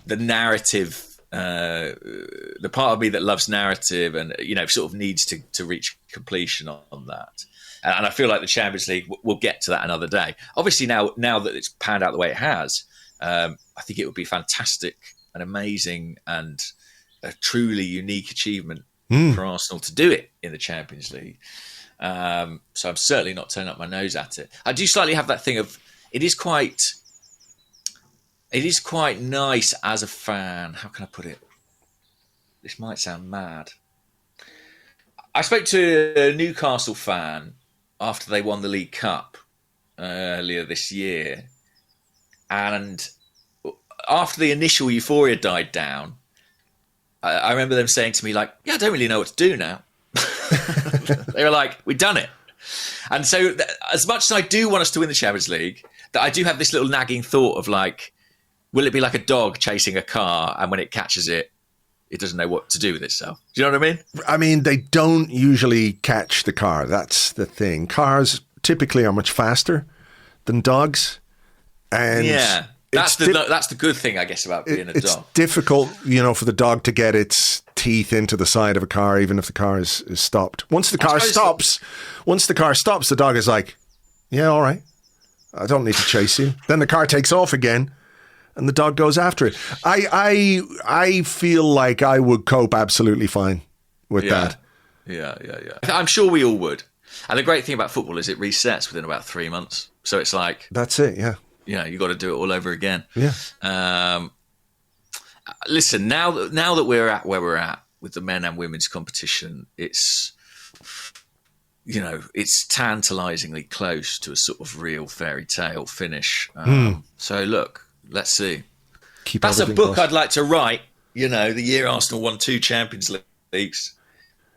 S2: the narrative, the part of me that loves narrative and, sort of needs to reach completion on that. And I feel like the Champions League, we'll get to that another day. Obviously, now that it's panned out the way it has, I think it would be fantastic and amazing and a truly unique achievement for Arsenal to do it in the Champions League. So I'm certainly not turning up my nose at it. I do slightly have that thing of, it is quite nice as a fan. How can I put it? This might sound mad. I spoke to a Newcastle fan after they won the League Cup earlier this year. And after the initial euphoria died down, I remember them saying to me, like, yeah, I don't really know what to do now. They were like, we've done it. And so as much as I do want us to win the Champions League, that I do have this little nagging thought of like, will it be like a dog chasing a car and when it catches it, it doesn't know what to do with itself? Do you know what I mean?
S1: I mean, they don't usually catch the car. That's the thing. Cars typically are much faster than dogs. And
S2: yeah, that's the good thing, I guess, about being a dog.
S1: It's difficult, for the dog to get its teeth into the side of a car, even if the car is stopped. Once the car stops, the dog is like, yeah, all right, I don't need to chase you. Then the car takes off again, and the dog goes after it. I feel like I would cope absolutely fine with that.
S2: Yeah. I'm sure we all would. And the great thing about football is it resets within about 3 months. So it's like...
S1: That's it, yeah.
S2: You got to do it all over again.
S1: Yeah.
S2: Listen, now that we're at where we're at with the men and women's competition, it's tantalizingly close to a sort of real fairy tale finish. So look, let's see. That's a book I'd like to write. The year Arsenal won 2 Champions Leagues.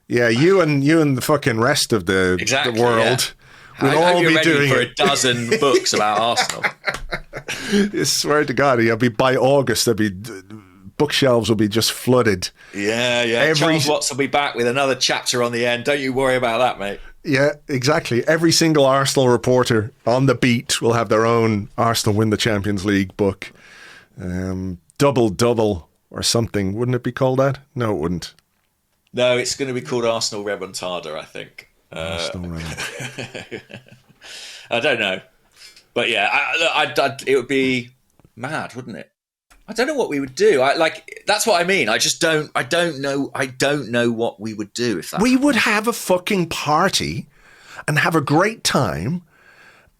S1: Yeah, you and the fucking rest of the world.
S2: Yeah.
S1: We'll all be doing
S2: for a dozen books about Arsenal.
S1: I swear to God, by August, bookshelves will be just flooded.
S2: Yeah. Charles Watts will be back with another chapter on the end. Don't you worry about that, mate.
S1: Yeah, exactly. Every single Arsenal reporter on the beat will have their own Arsenal win the Champions League book. Double or something. Wouldn't it be called that? No, it wouldn't.
S2: No, it's going to be called Arsenal Remontada, I think. I don't know, but yeah, it would be mad, wouldn't it? I don't know what we would do. That's what I mean. I don't know what we would do if that.
S1: We would have a fucking party and have a great time,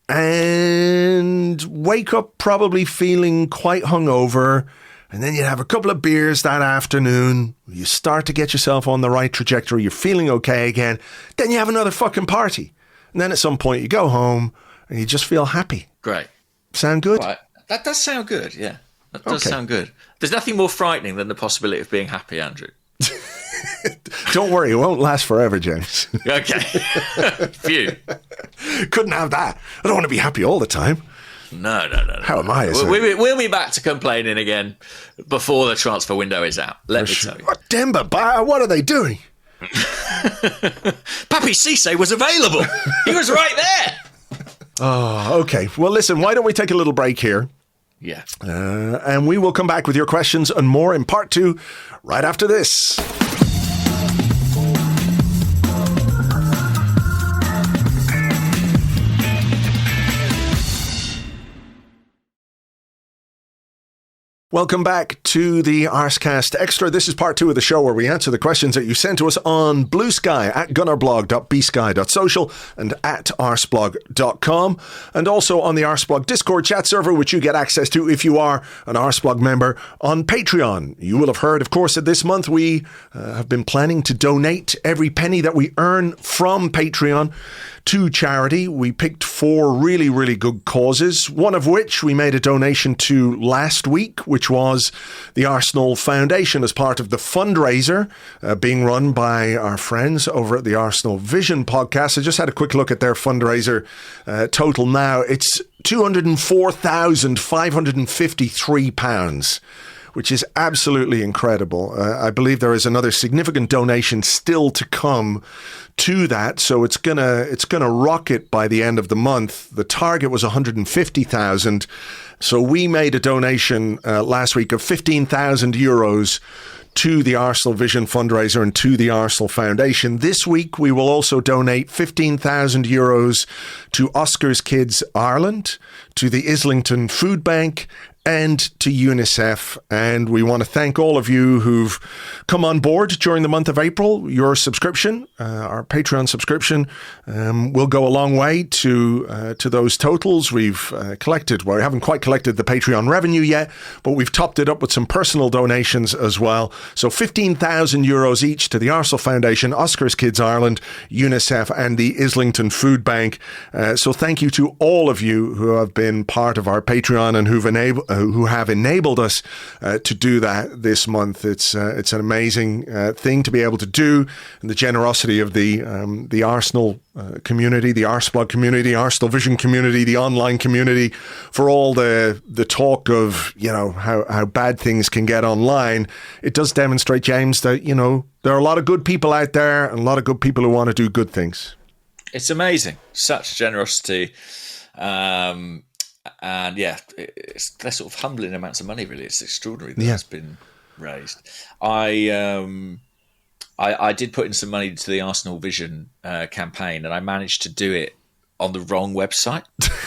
S1: and wake up probably feeling quite hungover. And then you'd have a couple of beers that afternoon. You start to get yourself on the right trajectory. You're feeling okay again. Then you have another fucking party. And then at some point you go home and you just feel happy.
S2: Great.
S1: Sound good?
S2: Right. That does sound good, yeah. That does sound good. There's nothing more frightening than the possibility of being happy, Andrew.
S1: Don't worry, it won't last forever, James.
S2: Okay. Phew.
S1: Couldn't have that. I don't want to be happy all the time.
S2: No.
S1: How am I?
S2: We'll be back to complaining again before the transfer window is out. Let me tell you.
S1: Oh, Demba, what are they doing?
S2: Papi Cisse was available. He was right there.
S1: Oh, okay. Well, listen, why don't we take a little break here?
S2: Yeah.
S1: And we will come back with your questions and more in part 2 right after this. Welcome back to the Arsecast Extra. This is part 2 of the show where we answer the questions that you sent to us on Blue Sky at gunnerblog.bsky.social and at arseblog.com, and also on the Arseblog Discord chat server, which you get access to if you are an Arseblog member on Patreon. You will have heard, of course, that this month we have been planning to donate every penny that we earn from Patreon to charity. We picked 4 really, really good causes, one of which we made a donation to last week, which was the Arsenal Foundation as part of the fundraiser being run by our friends over at the Arsenal Vision podcast. I just had a quick look at their fundraiser total now. It's £204,553. Which is absolutely incredible. I believe there is another significant donation still to come to that, so it's gonna rocket by the end of the month. The target was 150,000, so we made a donation last week of 15,000 euros to the Arsenal Vision fundraiser and to the Arsenal Foundation. This week we will also donate 15,000 euros to Oscar's Kids Ireland, to the Islington Food Bank, and to UNICEF. And we want to thank all of you who've come on board during the month of April. Your subscription, our Patreon subscription, will go a long way to those totals. We've collected, well, we haven't quite collected the Patreon revenue yet, but we've topped it up with some personal donations as well. So 15,000 euros each to the Arsenal Foundation, Oscar's Kids Ireland, UNICEF, and the Islington Food Bank. So thank you to all of you who have been part of our Patreon and who have enabled us to do that this month. It's an amazing thing to be able to do, and the generosity of the Arsenal community, the Arseblog community, Arsenal Vision community, the online community, for all the talk of how bad things can get online. It does demonstrate, James, that there are a lot of good people out there and a lot of good people who want to do good things.
S2: It's amazing, such generosity. And they're sort of humbling amounts of money. Really, it's extraordinary that it's been raised. I did put in some money to the Arsenal Vision campaign, and I managed to do it on the wrong website.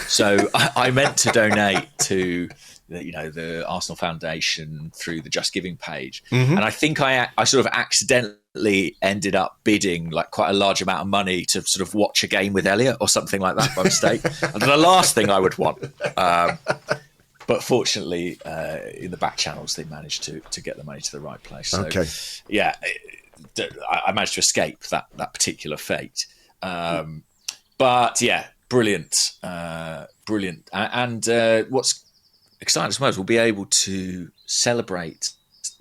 S2: So I meant to donate to the Arsenal Foundation through the Just Giving page, and I think I sort of accidentally ended up bidding like quite a large amount of money to sort of watch a game with Elliot or something like that by mistake. And the last thing I would want. But fortunately, in the back channels, they managed to get the money to the right place. So, I managed to escape that particular fate. But yeah, brilliant. And what's exciting as well is we'll be able to celebrate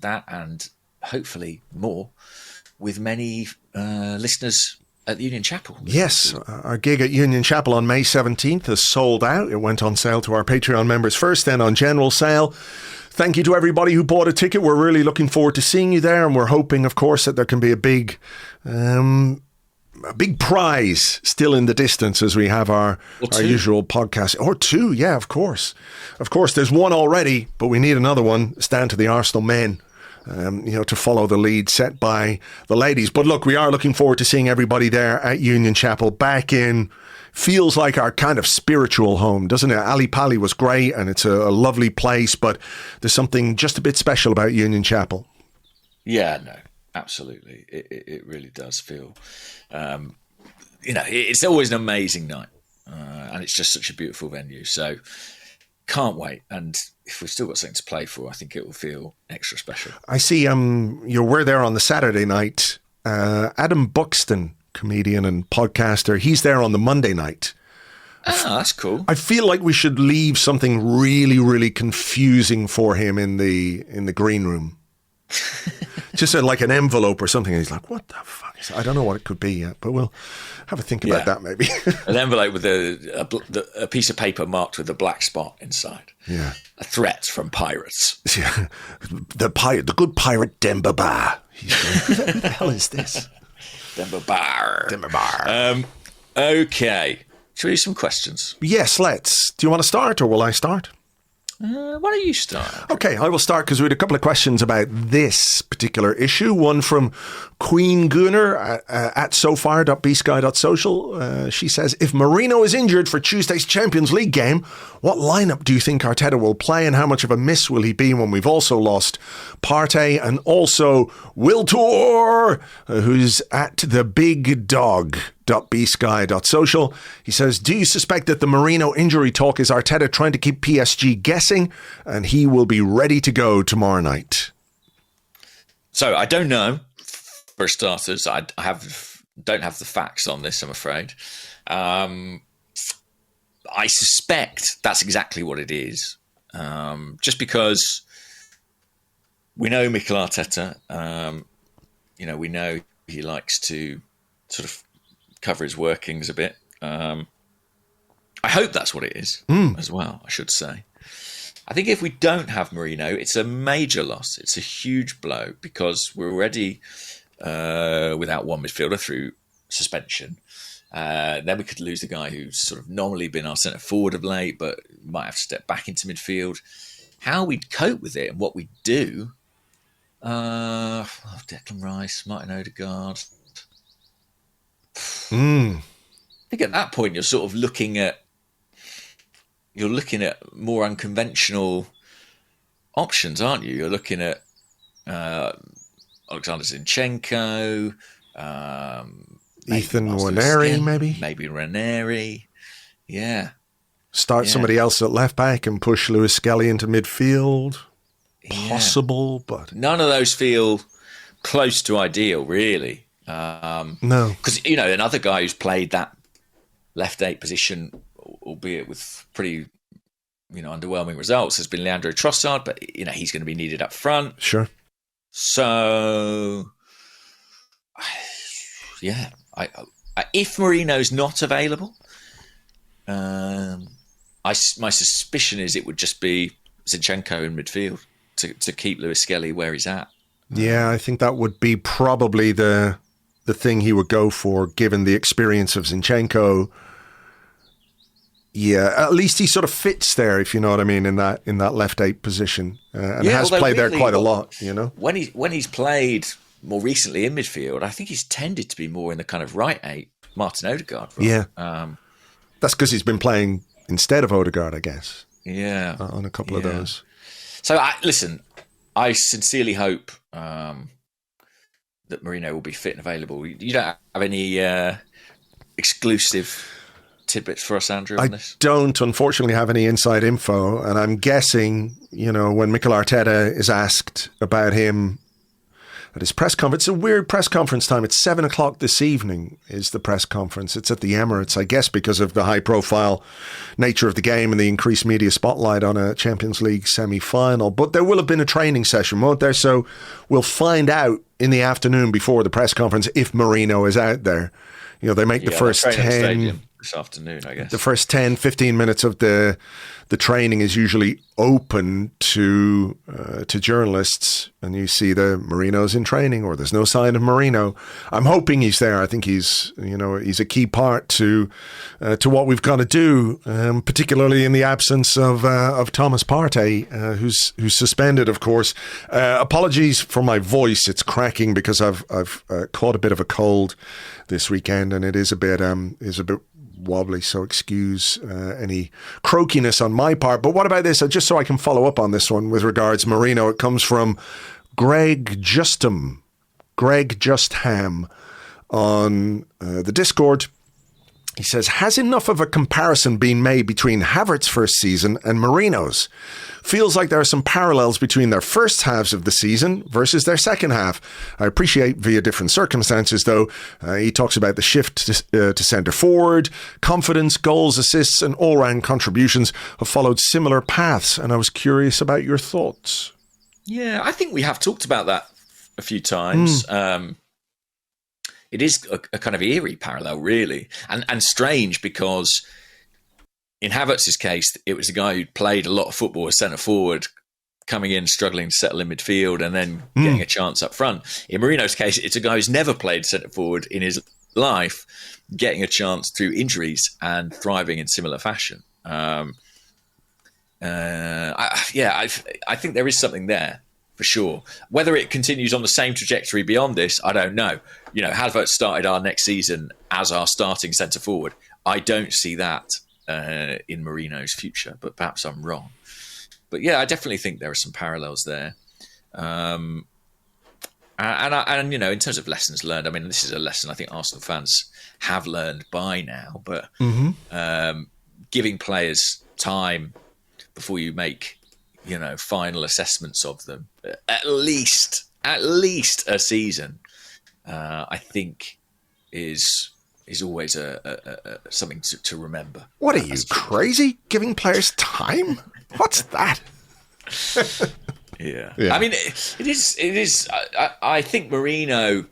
S2: that and hopefully more with many listeners at the Union Chapel.
S1: Yes, our gig at Union Chapel on May 17th is sold out. It went on sale to our Patreon members first, then on general sale. Thank you to everybody who bought a ticket. We're really looking forward to seeing you there, and we're hoping, of course, that there can be a big prize still in the distance as we have our usual podcast. Or two, yeah, of course. Of course, there's one already, but we need another one. It's down to the Arsenal men. To follow the lead set by the ladies. But look, we are looking forward to seeing everybody there at Union Chapel, back in, feels like our kind of spiritual home, doesn't it? Ali Pali was great, and it's a lovely place, but there's something just a bit special about Union Chapel.
S2: Yeah, no, absolutely. It really does feel, it's always an amazing night, and it's just such a beautiful venue. So can't wait. And if we've still got something to play for, I think it will feel extra special. I
S1: see you were there on the Saturday night. Adam Buxton, comedian and podcaster, he's there on the Monday night.
S2: Ah, that's cool.
S1: I feel like we should leave something really, really confusing for him in the green room. Just like an envelope or something. And he's like, what the fuck is that? I don't know what it could be yet, but we'll have a think about that maybe.
S2: An envelope with a piece of paper marked with a black spot inside.
S1: Yeah.
S2: A threat from pirates.
S1: Yeah. The good pirate Demba Ba. Who the hell is this?
S2: Demba Ba. Okay. Shall we do some questions?
S1: Yes, let's. Do you want to start, or will I start?
S2: Why don't you start?
S1: Okay, I will start because we had a couple of questions about this particular issue. One from Queen Gunner at sofire.bsky.social. She says, if Merino is injured for Tuesday's Champions League game, what lineup do you think Arteta will play, and how much of a miss will he be when we've also lost Partey and also Wiltor, who's at the big dog? .bsky.social. He says, do you suspect that the Merino injury talk is Arteta trying to keep PSG guessing, and he will be ready to go tomorrow night?
S2: So I don't know. For starters, I don't have the facts on this, I'm afraid. I suspect that's exactly what it is. Just because we know Mikel Arteta, we know he likes to sort of cover his workings a bit. I hope that's what it is as well, I should say. I think if we don't have Merino, it's a major loss. It's a huge blow because we're already without one midfielder through suspension. Then we could lose the guy who's sort of normally been our centre forward of late, but might have to step back into midfield. How we'd cope with it and what we'd do, Declan Rice, Martin Odegaard. I think at that point you're sort of looking at more unconventional options, aren't you? You're looking at Alexander Zinchenko,
S1: Ethan Nwaneri,
S2: maybe Ranieri, yeah.
S1: Start somebody else at left back and push Lewis Skelly into midfield. Possible, but
S2: none of those feel close to ideal, really.
S1: No,
S2: because another guy who's played that left 8 position, albeit with pretty underwhelming results, has been Leandro Trossard, but he's going to be needed up front.
S1: Sure.
S2: So if Merino's not available, my suspicion is it would just be Zinchenko in midfield to keep Lewis Skelly where he's at.
S1: Yeah, I think that would be probably the thing he would go for, given the experience of Zinchenko. Yeah, at least he sort of fits there, if you know what I mean, in that left 8 position, and has played there quite a lot.
S2: When he's played more recently in midfield, I think he's tended to be more in the kind of right 8, Martin Odegaard. Right?
S1: Yeah, that's because he's been playing instead of Odegaard, I guess.
S2: Yeah,
S1: on a couple of those.
S2: So I sincerely hope that Merino will be fit and available. You don't have any exclusive tidbits for us, Andrew, on this?
S1: I don't, unfortunately, have any inside info, and I'm guessing, when Mikel Arteta is asked about him at his press conference, it's a weird press conference time. It's 7:00 this evening is the press conference. It's at the Emirates, I guess, because of the high-profile nature of the game and the increased media spotlight on a Champions League semi-final. But there will have been a training session, won't there? So we'll find out in the afternoon before the press conference if Merino is out there. They make the first 10
S2: this afternoon, I guess.
S1: The first 10, 15 minutes of the training is usually open to journalists, and you see the Merino's in training, or there's no sign of Merino. I'm hoping he's there. I think he's a key part to what we've got to do, particularly in the absence of Thomas Partey, who's suspended, of course. Apologies for my voice; it's cracking because I've caught a bit of a cold this weekend, and it is a bit wobbly, so excuse any croakiness on my part. But what about this? Just so I can follow up on this one with regards Merino, it comes from Greg Justham on the Discord. He says, has enough of a comparison been made between Havertz's first season and Merino's? Feels like there are some parallels between their first halves of the season versus their second half. I appreciate via different circumstances, though. He talks about the shift to centre forward, confidence, goals, assists, and all-round contributions have followed similar paths, and I was curious about your thoughts.
S2: Yeah, I think we have talked about that a few times. It is a kind of eerie parallel, really, and strange because in Havertz's case, it was a guy who'd played a lot of football as centre forward, coming in, struggling to settle in midfield, and then getting a chance up front. In Merino's case, it's a guy who's never played centre forward in his life, getting a chance through injuries and thriving in similar fashion. I think there is something there. For sure. Whether it continues on the same trajectory beyond this, I don't know. Havertz started our next season as our starting centre forward. I don't see that in Merino's future, but perhaps I'm wrong. But yeah, I definitely think there are some parallels there. And in terms of lessons learned, I mean, this is a lesson I think Arsenal fans have learned by now. But giving players time before you make final assessments of them, at least a season, I think is always a something to remember.
S1: What are you, crazy? Giving players time? What's that?
S2: Yeah. I mean, it is. I think Merino.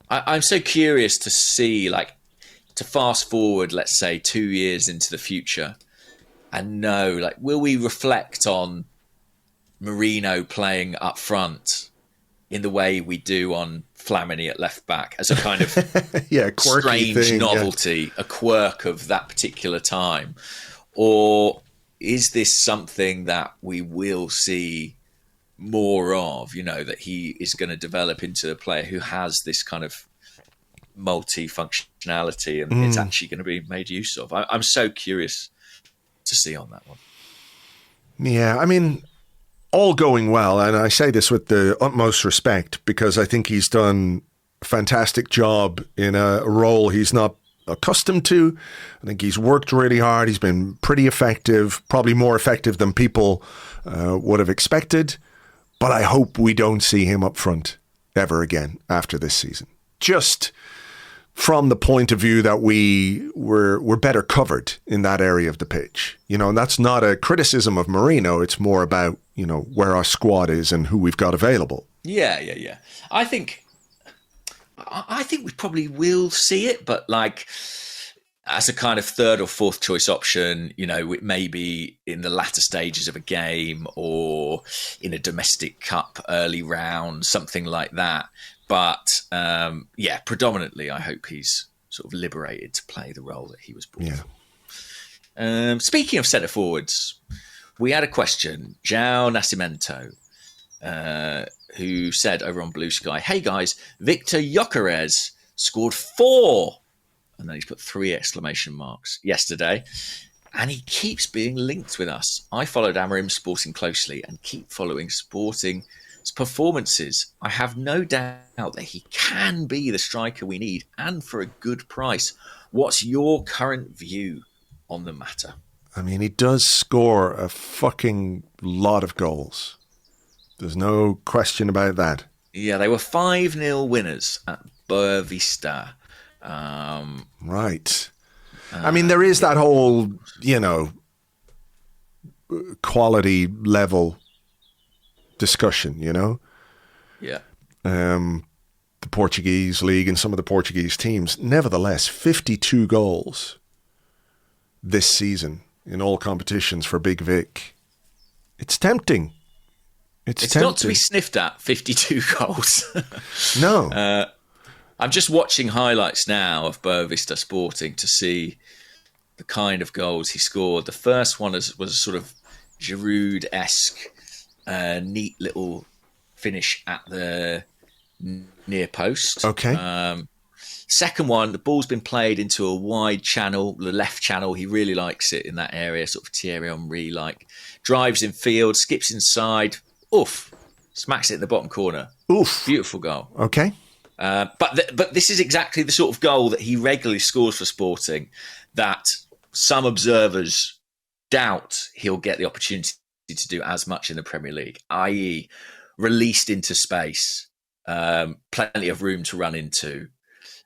S2: I'm so curious to see, to fast forward, let's say 2 years into the future. And will we reflect on Merino playing up front in the way we do on Flamini at left back as a kind of strange novelty, a quirk of that particular time? Or is this something that we will see more of, that he is going to develop into a player who has this kind of multi-functionality and it's actually going to be made use of? I'm so curious to see on that one.
S1: Yeah, I mean, all going well, and I say this with the utmost respect because I think he's done a fantastic job in a role he's not accustomed to. I think he's worked really hard. He's been pretty effective, probably more effective than people would have expected. But I hope we don't see him up front ever again after this season. Just from the point of view that we're better covered in that area of the pitch. And that's not a criticism of Merino. It's more about, where our squad is and who we've got available.
S2: Yeah. I think we probably will see it, but as a kind of third or fourth choice option, maybe in the latter stages of a game or in a domestic cup early round, something like that. But predominantly, I hope he's sort of liberated to play the role that he was brought for. Speaking of centre forwards, we had a question. João Nascimento, who said over on Blue Sky, "Hey guys, Victor Gyökeres scored 4," and then he's put 3 exclamation marks yesterday, and he keeps being linked with us. I followed Amorim Sporting closely and keep following Sporting's performances. I have no doubt that he can be the striker we need, and for a good price. What's your current view on the matter?
S1: I mean, he does score a fucking lot of goals. There's no question about that.
S2: Yeah, they were 5-0 winners at Boavista.
S1: Right. I mean, there is that whole, quality level discussion,
S2: Yeah.
S1: The Portuguese league and some of the Portuguese teams. Nevertheless, 52 goals this season in all competitions for Big Vic. It's tempting. It's tempting.
S2: Not to be sniffed at, 52 goals.
S1: No.
S2: I'm just watching highlights now of Boavista Sporting to see the kind of goals he scored. The first one was a sort of Giroud-esque, neat little finish at the near post.
S1: Okay.
S2: Second one, the ball's been played into a wide channel, the left channel. He really likes it in that area, sort of Thierry Henry-like. Drives in field, skips inside. Oof. Smacks it in the bottom corner.
S1: Oof.
S2: Beautiful goal.
S1: Okay.
S2: But this is exactly the sort of goal that he regularly scores for Sporting that some observers doubt he'll get the opportunity to do as much in the Premier League, i.e. released into space, plenty of room to run into,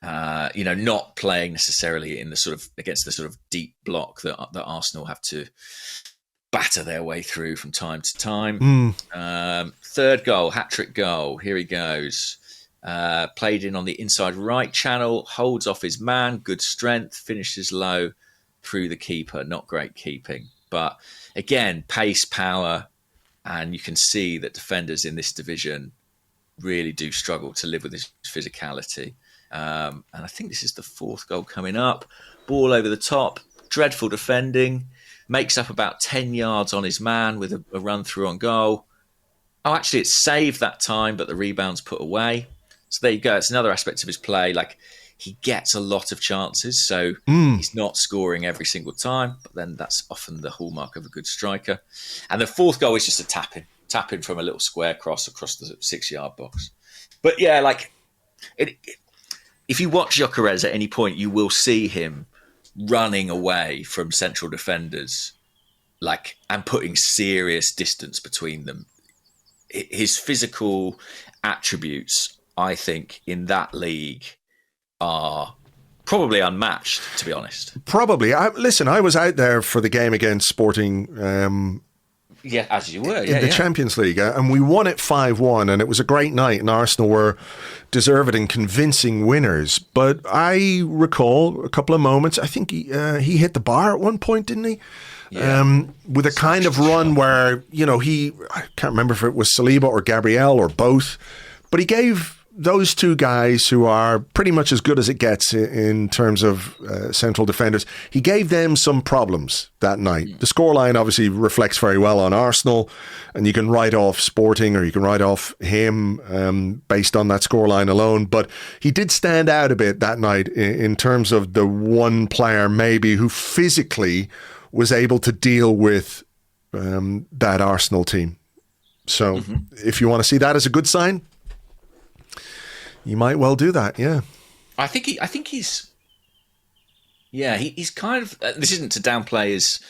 S2: not playing necessarily in the sort of against the sort of deep block that Arsenal have to batter their way through from time to time. Third goal, hat-trick goal. Here he goes. Played in on the inside right channel, holds off his man, good strength, finishes low through the keeper. Not great keeping. But again, pace, power, and you can see that defenders in this division really do struggle to live with his physicality. And I think this is the 4th goal coming up. Ball over the top, dreadful defending, makes up about 10 yards on his man with a run through on goal. Oh, actually, it's saved that time, but the rebound's put away. So there you go. It's another aspect of his play. Like, he gets a lot of chances, so he's not scoring every single time, but then that's often the hallmark of a good striker. And the 4th goal is just a tap in from a little square cross across the 6-yard box. But yeah, like, if you watch Gyökeres at any point, you will see him running away from central defenders, like, and putting serious distance between them. His physical attributes, I think, in that league are probably unmatched, to be honest.
S1: Probably. Listen, I was out there for the game against Sporting.
S2: Yeah, as you were.
S1: In the Champions League. And we won it 5-1, and it was a great night, and Arsenal were deserved and convincing winners. But I recall a couple of moments. I think he hit the bar at one point, didn't he? Yeah. With a kind of run where, I can't remember if it was Saliba or Gabriel or both, but he gave those two guys who are pretty much as good as it gets in terms of central defenders, he gave them some problems that night. The scoreline obviously reflects very well on Arsenal, and you can write off Sporting or you can write off him based on that scoreline alone. But he did stand out a bit that night in terms of the one player maybe who physically was able to deal with that Arsenal team. So if you want to see that as a good sign, you might well do that, yeah.
S2: I think he's kind of. This isn't to downplay his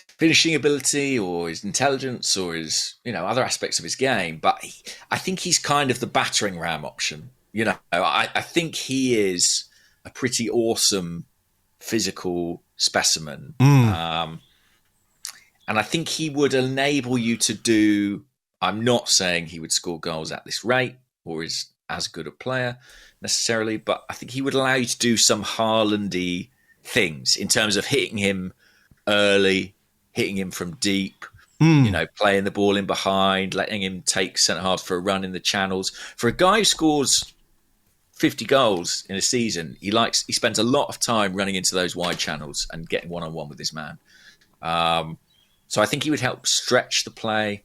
S2: finishing ability or his intelligence or his other aspects of his game, but I think he's kind of the battering ram option. I think he is a pretty awesome physical specimen, and I think he would enable you to do. I'm not saying he would score goals at this rate or is as good a player necessarily, but I think he would allow you to do some Haaland-y things in terms of hitting him early, hitting him from deep, playing the ball in behind, letting him take centre halves for a run in the channels. For a guy who scores 50 goals in a season, he spends a lot of time running into those wide channels and getting one-on-one with his man. So I think he would help stretch the play.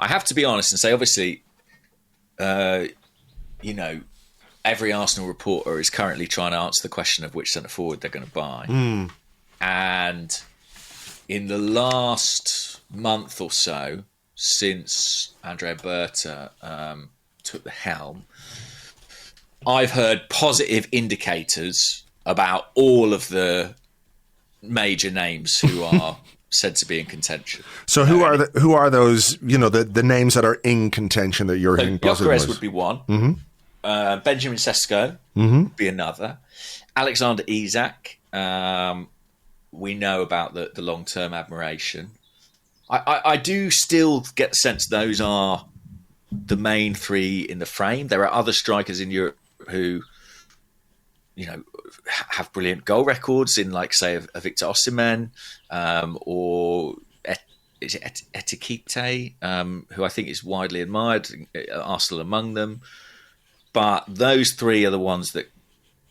S2: I have to be honest and say, obviously, every Arsenal reporter is currently trying to answer the question of which centre-forward they're going to buy. And in the last month or so, since Andrea Berta took the helm, I've heard positive indicators about all of the major names who are said to be in contention.
S1: So who are those? The names that are in contention that you're hearing positive.
S2: Gyökeres would be one. Mm-hmm. Benjamin Sesko would be another. Alexander Isak. We know about the long-term admiration. I do still get the sense those are the main three in the frame. There are other strikers in Europe who, have brilliant goal records in, like, say, a Victor Osimhen or Etikite, who I think is widely admired, Arsenal among them. But those three are the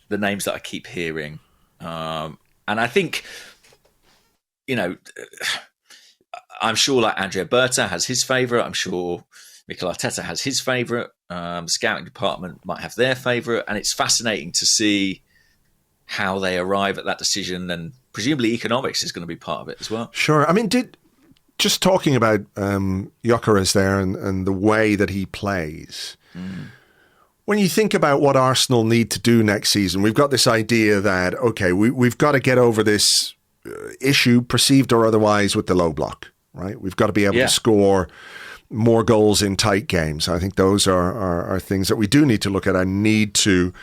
S2: names that I keep hearing. And I think, I'm sure like Andrea Berta has his favourite. I'm sure Mikel Arteta has his favourite. The scouting department might have their favourite. And it's fascinating to see how they arrive at that decision. And presumably economics is going to be part of it as well.
S1: Sure. I mean, just talking about Gyökeres there and the way that he plays, when you think about what Arsenal need to do next season, we've got this idea that, okay, we've got to get over this issue, perceived or otherwise, with the low block, right? We've got to be able to score more goals in tight games. I think those are things that we do need to look at and need to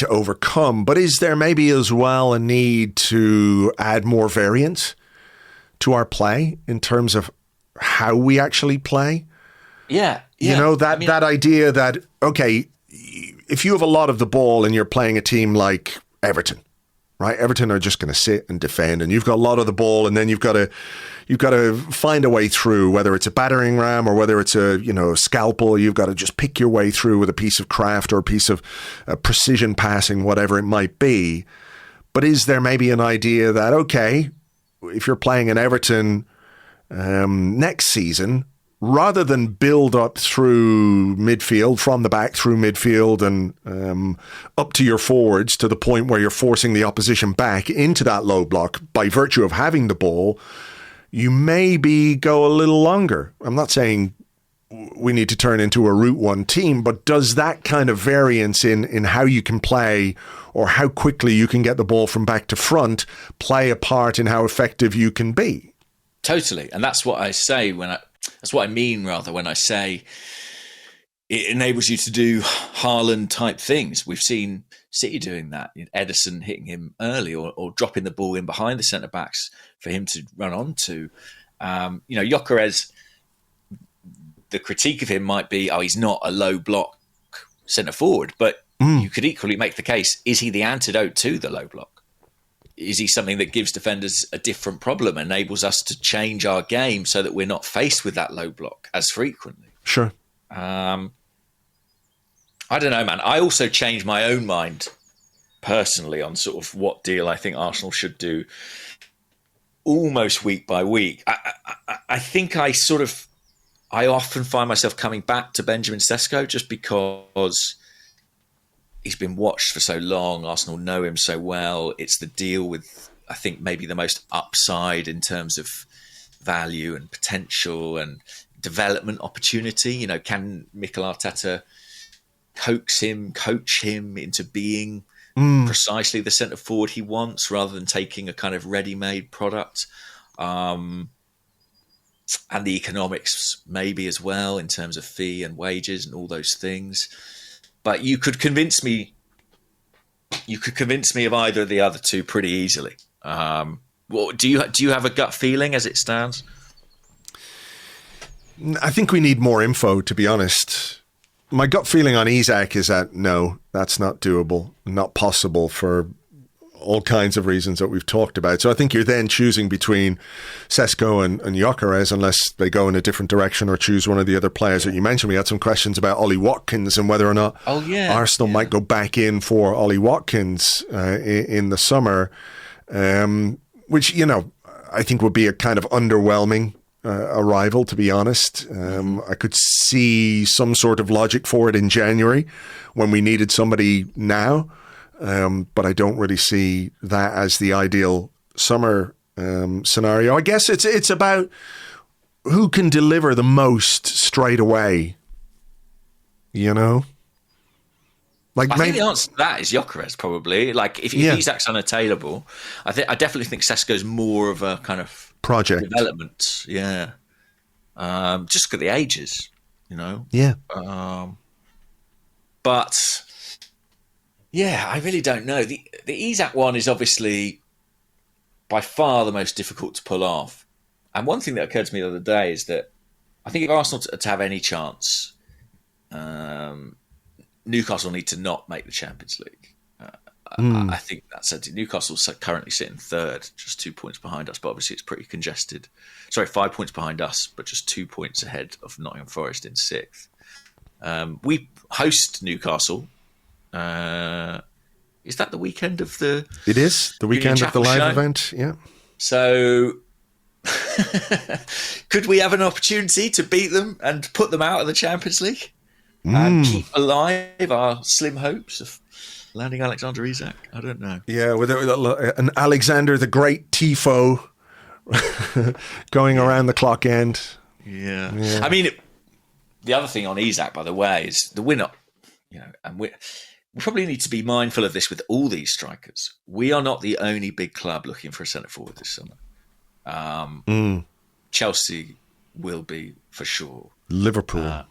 S1: overcome. But is there maybe as well a need to add more variance to our play in terms of how we actually play?
S2: Yeah.
S1: That idea that, okay, if you have a lot of the ball and you're playing a team like Everton, right? Everton are just going to sit and defend, and you've got a lot of the ball, and then you've got to find a way through, whether it's a battering ram or whether it's a scalpel. You've got to just pick your way through with a piece of craft or a piece of precision passing, whatever it might be. But is there maybe an idea that, okay, if you're playing in Everton next season, rather than build up through midfield, from the back through midfield and up to your forwards to the point where you're forcing the opposition back into that low block by virtue of having the ball, you maybe go a little longer. I'm not saying we need to turn into a Route 1 team, but does that kind of variance in how you can play or how quickly you can get the ball from back to front play a part in how effective you can be?
S2: Totally. And that's what I say that's what I mean, rather, when I say it enables you to do Haaland type things. We've seen City doing that. Ederson hitting him early or dropping the ball in behind the centre backs for him to run onto. Gyökeres, the critique of him might be, he's not a low block centre forward, but you could equally make the case, is he the antidote to the low block? Is he something that gives defenders a different problem, enables us to change our game so that we're not faced with that low block as frequently?
S1: Sure.
S2: I don't know, man. I also changed my own mind personally on sort of what deal I think Arsenal should do almost week by week. I think I often find myself coming back to Benjamin Sesko just because he's been watched for so long. Arsenal know him so well. It's the deal with, I think, maybe the most upside in terms of value and potential and development opportunity. Can Mikel Arteta coach him into being precisely the centre forward he wants, rather than taking a kind of ready-made product? And the economics maybe as well, in terms of fee and wages and all those things. But you could convince me of either of the other two pretty easily. Do you have a gut feeling as it stands?
S1: I think we need more info, to be honest. My gut feeling on Isak is that no, that's not doable, not possible for all kinds of reasons that we've talked about. So I think you're then choosing between Sesko and Gyökeres, unless they go in a different direction or choose one of the other players that you mentioned. We had some questions about Ollie Watkins and whether or not Arsenal might go back in for Ollie Watkins in the summer, which, you know, I think would be a kind of underwhelming arrival, to be honest. I could see some sort of logic for it in January when we needed somebody now. But I don't really see that as the ideal summer scenario. I guess it's about who can deliver the most straight away. You know, like
S2: I think the answer to that is Gyökeres probably. Like if Isak's unassailable, I definitely think Sesko's more of a kind of
S1: project
S2: development. Yeah, just at the ages, you know.
S1: Yeah,
S2: but. Yeah, I really don't know. The Isak one is obviously by far the most difficult to pull off. And one thing that occurred to me the other day is that I think if Arsenal to have any chance, Newcastle need to not make the Champions League. I think that's it. Newcastle's currently sitting third, just 2 points behind us, but obviously it's pretty congested. Sorry, 5 points behind us, but just 2 points ahead of Nottingham Forest in sixth. We host Newcastle. Is that the weekend of the?
S1: It is the weekend of the live event. Yeah.
S2: So, could we have an opportunity to beat them and put them out of the Champions League and keep alive our slim hopes of landing Alexander Isak? I don't know.
S1: Yeah, with an Alexander the Great tifo going around the clock end.
S2: Yeah. I mean, the other thing on Isak, by the way, is the winner. You know, and we probably need to be mindful of this with all these strikers. We are not the only big club looking for a centre forward this summer. Chelsea will be for sure.
S1: Liverpool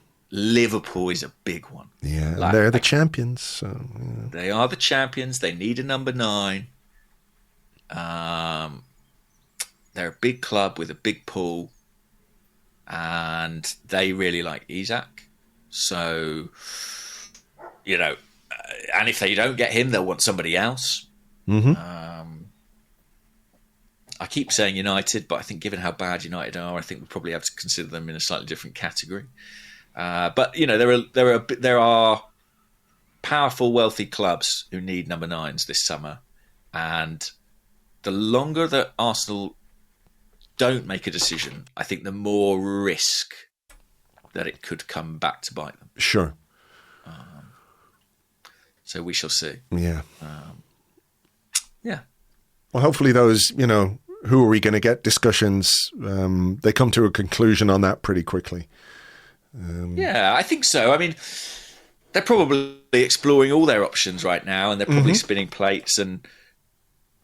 S2: is a big one.
S1: Yeah, they're the champions. So, yeah.
S2: They are the champions. They need a number 9. They're a big club with a big pool, and they really like Isak. So, you know, and if they don't get him, they'll want somebody else. I keep saying United, but I think given how bad United are, I think we probably have to consider them in a slightly different category. But you know, there are powerful, wealthy clubs who need number 9s this summer, and the longer that Arsenal don't make a decision, I think the more risk that it could come back to bite them.
S1: Sure.
S2: So we shall see.
S1: Yeah.
S2: Yeah.
S1: Well, hopefully those, you know, who are we going to get discussions, they come to a conclusion on that pretty quickly.
S2: Yeah, I think so. I mean, they're probably exploring all their options right now, and they're probably spinning plates and,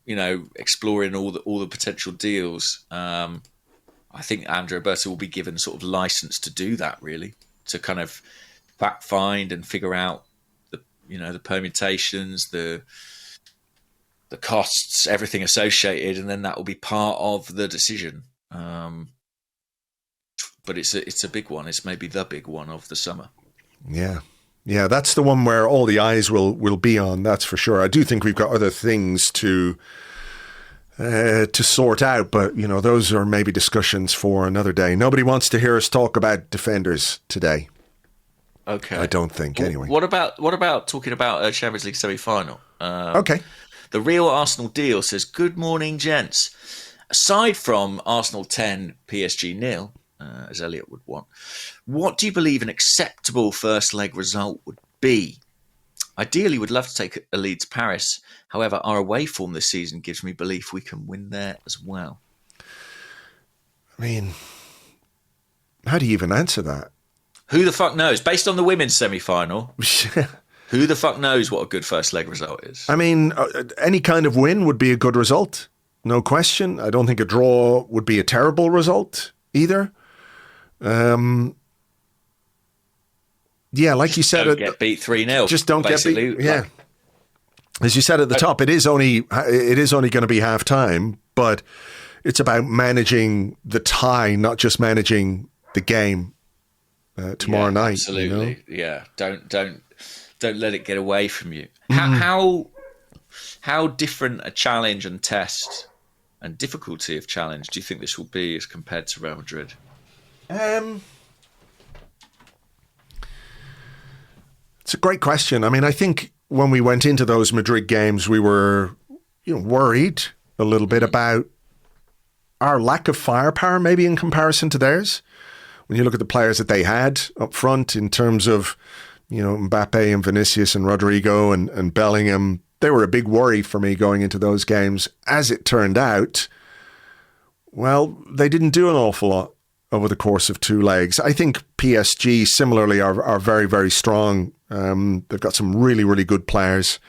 S2: you know, exploring all the potential deals. I think Andrea Berta will be given sort of license to do that, really, to kind of fact find and figure out the permutations, the costs, everything associated, and then that will be part of the decision. But it's a big one. It's maybe the big one of the summer.
S1: Yeah. Yeah, that's the one where all the eyes will be on, that's for sure. I do think we've got other things to sort out, but, you know, those are maybe discussions for another day. Nobody wants to hear us talk about defenders today.
S2: Okay.
S1: I don't think, anyway.
S2: What about talking about a Champions League semi-final?
S1: Okay.
S2: The Real Arsenal Deal says, good morning, gents. Aside from Arsenal 10, PSG 0, as Elliot would want, what do you believe an acceptable first leg result would be? Ideally, would love to take a lead to Paris. However, our away form this season gives me belief we can win there as well.
S1: I mean, how do you even answer that?
S2: Who the fuck knows? Based on the women's semi-final, who the fuck knows what a good first leg result is?
S1: I mean, any kind of win would be a good result, no question. I don't think a draw would be a terrible result either. Yeah, like
S2: just
S1: you said,
S2: don't get beat 3-0.
S1: Just don't get beat. Yeah, as you said at the top, it is only going to be half time, but it's about managing the tie, not just managing the game. Tomorrow night,
S2: absolutely.
S1: You know?
S2: Yeah, don't let it get away from you. How how different a challenge and test and difficulty of challenge do you think this will be as compared to Real Madrid?
S1: It's a great question. I mean, I think when we went into those Madrid games, we were, worried a little bit about our lack of firepower, maybe in comparison to theirs. When you look at the players that they had up front in terms of, Mbappe and Vinicius and Rodrigo and Bellingham, they were a big worry for me going into those games. As it turned out, well, they didn't do an awful lot over the course of two legs. I think PSG similarly are very, very strong. They've got some really, really good players.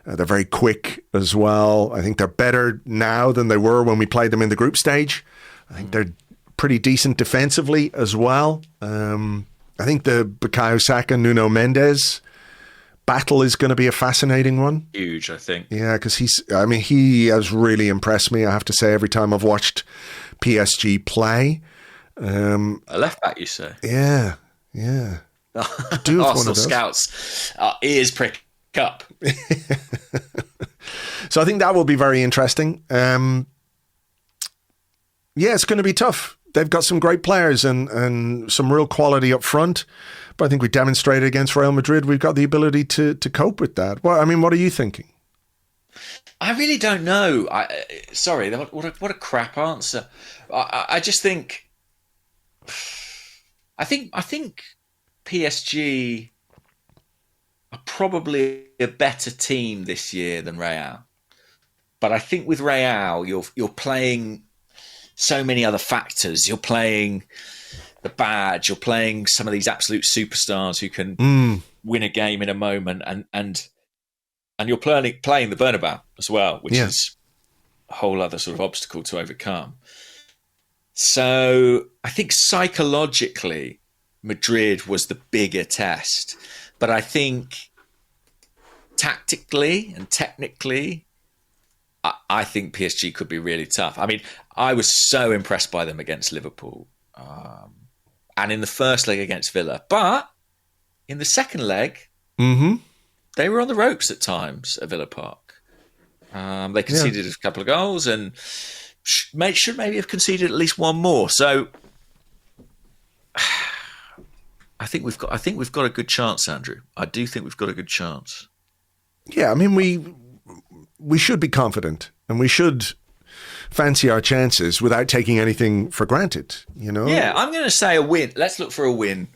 S1: They're very quick as well. I think they're better now than they were when we played them in the group stage. I think they're pretty decent defensively as well. I think the Bukayo Saka, Nuno Mendes battle is going to be a fascinating one.
S2: Huge, I think.
S1: Yeah, because he has really impressed me, I have to say, every time I've watched PSG play.
S2: A left back, you say?
S1: Yeah.
S2: Arsenal scouts, ears prick up.
S1: So I think that will be very interesting. It's going to be tough. They've got some great players and some real quality up front. But I think we demonstrated against Real Madrid we've got the ability to cope with that. Well, I mean, what are you thinking?
S2: I really don't know. Sorry, what a crap answer. I just think. I think PSG are probably a better team this year than Real. But I think with Real, you're playing so many other factors. You're playing the badge. You're playing some of these absolute superstars who can win a game in a moment, and you're playing the Bernabeu as well, which is a whole other sort of obstacle to overcome. So I think psychologically, Madrid was the bigger test, but I think tactically and technically, I think PSG could be really tough. I mean, I was so impressed by them against Liverpool and in the first leg against Villa. But in the second leg, they were on the ropes at times at Villa Park. They conceded a couple of goals and should maybe have conceded at least one more. So I think we've got a good chance, Andrew. I do think we've got a good chance.
S1: Yeah, I mean, we should be confident and we should fancy our chances without taking anything for granted, Yeah,
S2: I'm going to say a win. Let's look for a win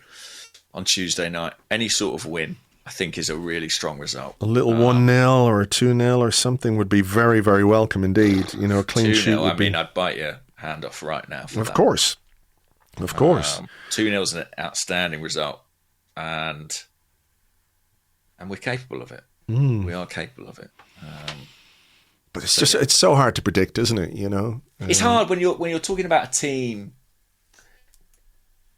S2: on Tuesday night. Any sort of win, I think, is a really strong result.
S1: A little 1-0 or a 2-0 or something would be very, very welcome indeed. A clean sheet would be...
S2: I'd bite your hand off right now for
S1: that. Of course.
S2: 2-0 is an outstanding result, and we're capable of it. We are capable of it.
S1: But it's so hard to predict, isn't it?
S2: It's hard when you're talking about a team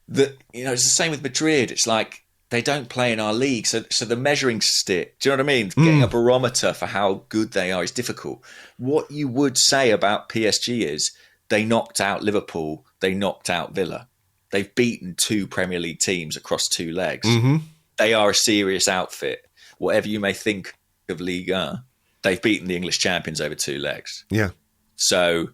S2: that it's the same with Madrid. It's like they don't play in our league, so the measuring stick. Do you know what I mean? Getting a barometer for how good they are is difficult. What you would say about PSG is they knocked out Liverpool, they knocked out Villa. They've beaten two Premier League teams across two legs. They are a serious outfit. Whatever you may think of Liga, they've beaten the English champions over two legs.
S1: Yeah.
S2: So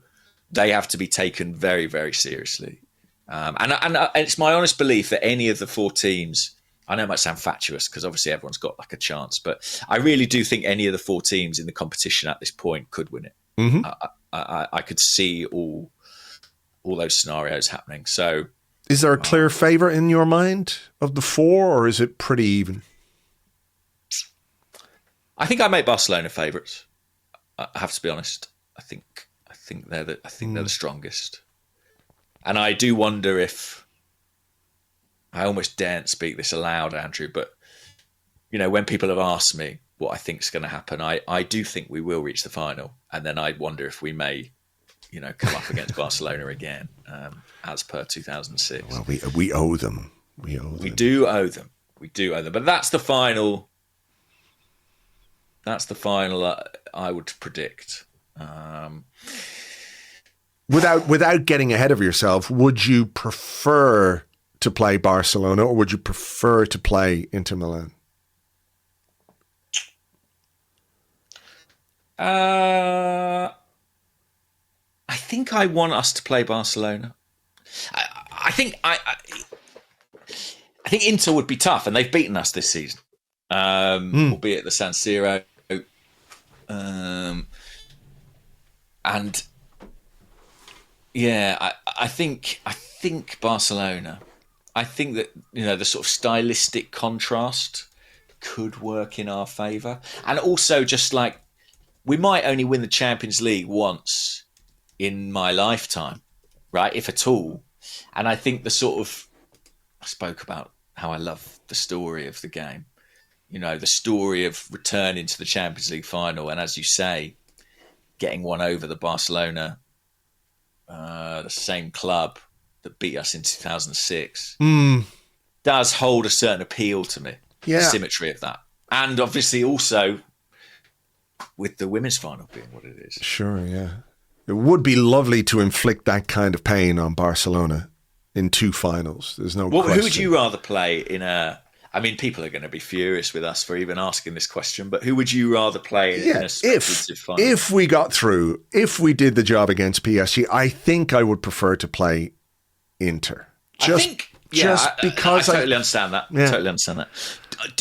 S2: they have to be taken very, very seriously. And it's my honest belief that any of the four teams, I know it might sound fatuous because obviously everyone's got like a chance, but I really do think any of the four teams in the competition at this point could win it. I could see all those scenarios happening. So,
S1: is there a clear favourite in your mind of the four, or is it pretty even?
S2: I think I make Barcelona favourites. I have to be honest. I think they're the strongest, and I do wonder if I almost daren't speak this aloud, Andrew. But when people have asked me what I think is going to happen, I do think we will reach the final, and then I wonder if we may, come up against Barcelona again, as per 2006.
S1: Well, we owe them. We
S2: do owe them. But that's the final. That's the final I would predict.
S1: Without getting ahead of yourself, would you prefer to play Barcelona or would you prefer to play Inter Milan?
S2: I think I want us to play Barcelona. I think Inter would be tough, and they've beaten us this season, albeit at the San Siro. And yeah, I think Barcelona. I think that the sort of stylistic contrast could work in our favour, and also just like we might only win the Champions League once in my lifetime, right? If at all. And I think I spoke about how I love the story of the game, the story of returning to the Champions League final. And as you say, getting one over the Barcelona, the same club that beat us in 2006, does hold a certain appeal to me.
S1: Yeah.
S2: The symmetry of that. And obviously also with the women's final being what it is.
S1: Sure, yeah. It would be lovely to inflict that kind of pain on Barcelona in two finals. There's no question.
S2: Who would you rather play in a... I mean, people are going to be furious with us for even asking this question, but who would you rather play in a speculative final?
S1: If we got through, if we did the job against PSG, I think I would prefer to play Inter.
S2: I totally understand that.
S1: Yeah.
S2: I totally understand that.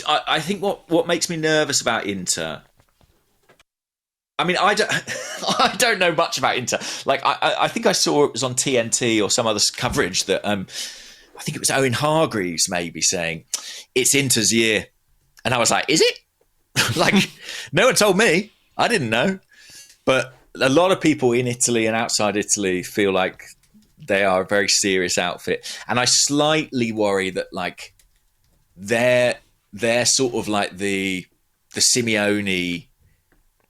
S2: I think what makes me nervous about Inter... I mean, I don't know much about Inter. Like, I think I saw it was on TNT or some other coverage that I think it was Owen Hargreaves maybe saying it's Inter's year, and I was like, is it? Like, no one told me. I didn't know, but a lot of people in Italy and outside Italy feel like they are a very serious outfit, and I slightly worry that like they're sort of like the Simeone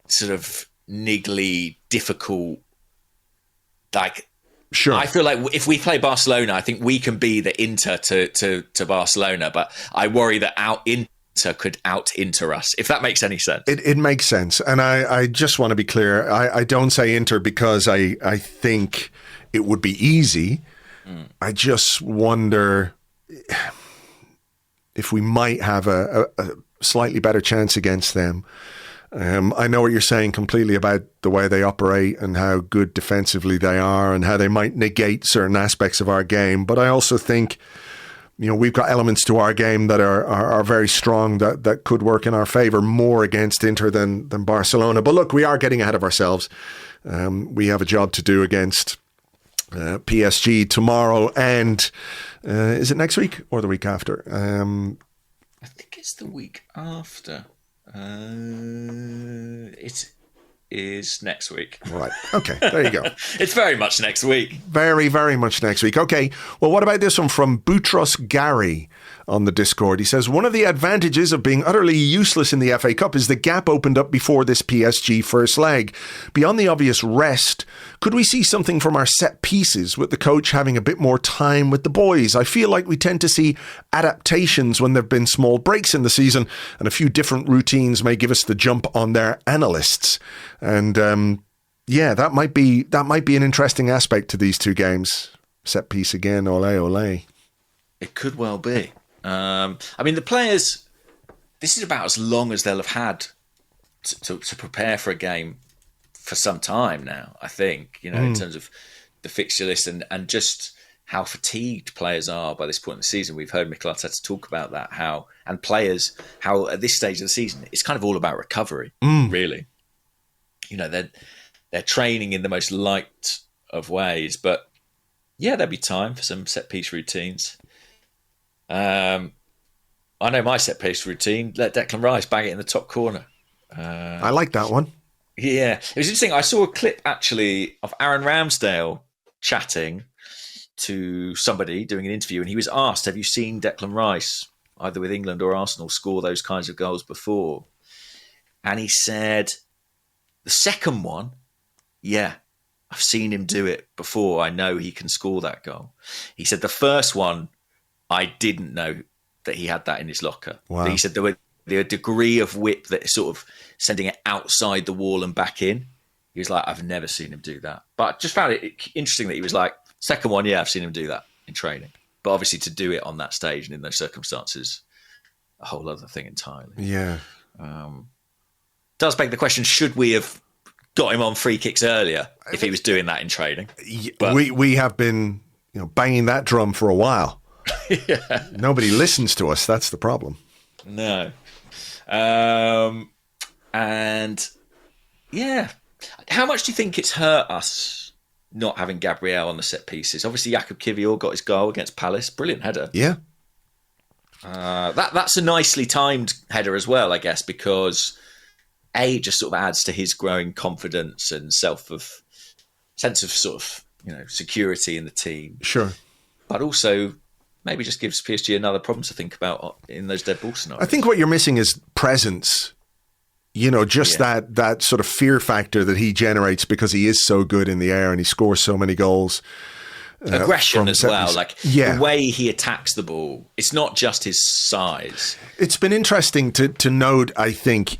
S2: sort of niggly, difficult, like.
S1: Sure.
S2: I feel like if we play Barcelona, I think we can be the Inter to Barcelona, but I worry that Inter could out-Inter us, if that makes any sense.
S1: It makes sense. And I just want to be clear. I don't say Inter because I think it would be easy. I just wonder if we might have a slightly better chance against them. I know what you're saying completely about the way they operate and how good defensively they are and how they might negate certain aspects of our game. But I also think, we've got elements to our game that are very strong that could work in our favour more against Inter than Barcelona. But look, we are getting ahead of ourselves. We have a job to do against PSG tomorrow, and is it next week or the week after?
S2: I think it's the week after. It is next week.
S1: Right. Okay. There you go.
S2: It's very much next week.
S1: Very, very much next week. Okay. Well, what about this one from Boutros Gary on the Discord? He says, one of the advantages of being utterly useless in the FA Cup is the gap opened up before this PSG first leg. Beyond the obvious rest, could we see something from our set pieces with the coach having a bit more time with the boys? I feel like we tend to see adaptations when there have been small breaks in the season, and a few different routines may give us the jump on their analysts. And that might be an interesting aspect to these two games. Set piece again, ole ole.
S2: It could well be. I mean, the players, this is about as long as they'll have had to prepare for a game for some time now, I think, in terms of the fixture list and just how fatigued players are by this point in the season. We've heard Mikel Arteta talk about that, how at this stage of the season, it's kind of all about recovery, really. They're training in the most light of ways, but yeah, there'll be time for some set piece routines. I know my set piece routine. Let Declan Rice bang it in the top corner.
S1: I like that one.
S2: Yeah, it was interesting. I saw a clip actually of Aaron Ramsdale chatting to somebody doing an interview, and he was asked, "Have you seen Declan Rice either with England or Arsenal score those kinds of goals before?" And he said, "The second one, yeah, I've seen him do it before. I know he can score that goal." He said the first one, I didn't know that he had that in his locker.
S1: Wow.
S2: But he said the degree of whip that is sort of sending it outside the wall and back in. He was like, I've never seen him do that. But I just found it interesting that he was like, second one, yeah, I've seen him do that in training. But obviously to do it on that stage and in those circumstances, a whole other thing entirely.
S1: Yeah.
S2: Does beg the question, should we have got him on free kicks earlier if he was doing that in training.
S1: But we have been banging that drum for a while.
S2: Yeah.
S1: Nobody listens to us. That's the problem.
S2: No. And yeah, how much do you think it's hurt us not having Gabriel on the set pieces? Obviously, Jakub Kiwior got his goal against Palace. Brilliant header.
S1: Yeah.
S2: That's a nicely timed header as well, I guess, because it just sort of adds to his growing confidence and sense of sort of security in the team.
S1: Sure.
S2: But also maybe just gives PSG another problem to think about in those dead ball scenarios.
S1: I think what you're missing is presence. That sort of fear factor that he generates because he is so good in the air and he scores so many goals. Aggression
S2: as well, the way he attacks the ball. It's not just his size. It's
S1: been interesting to note, I think,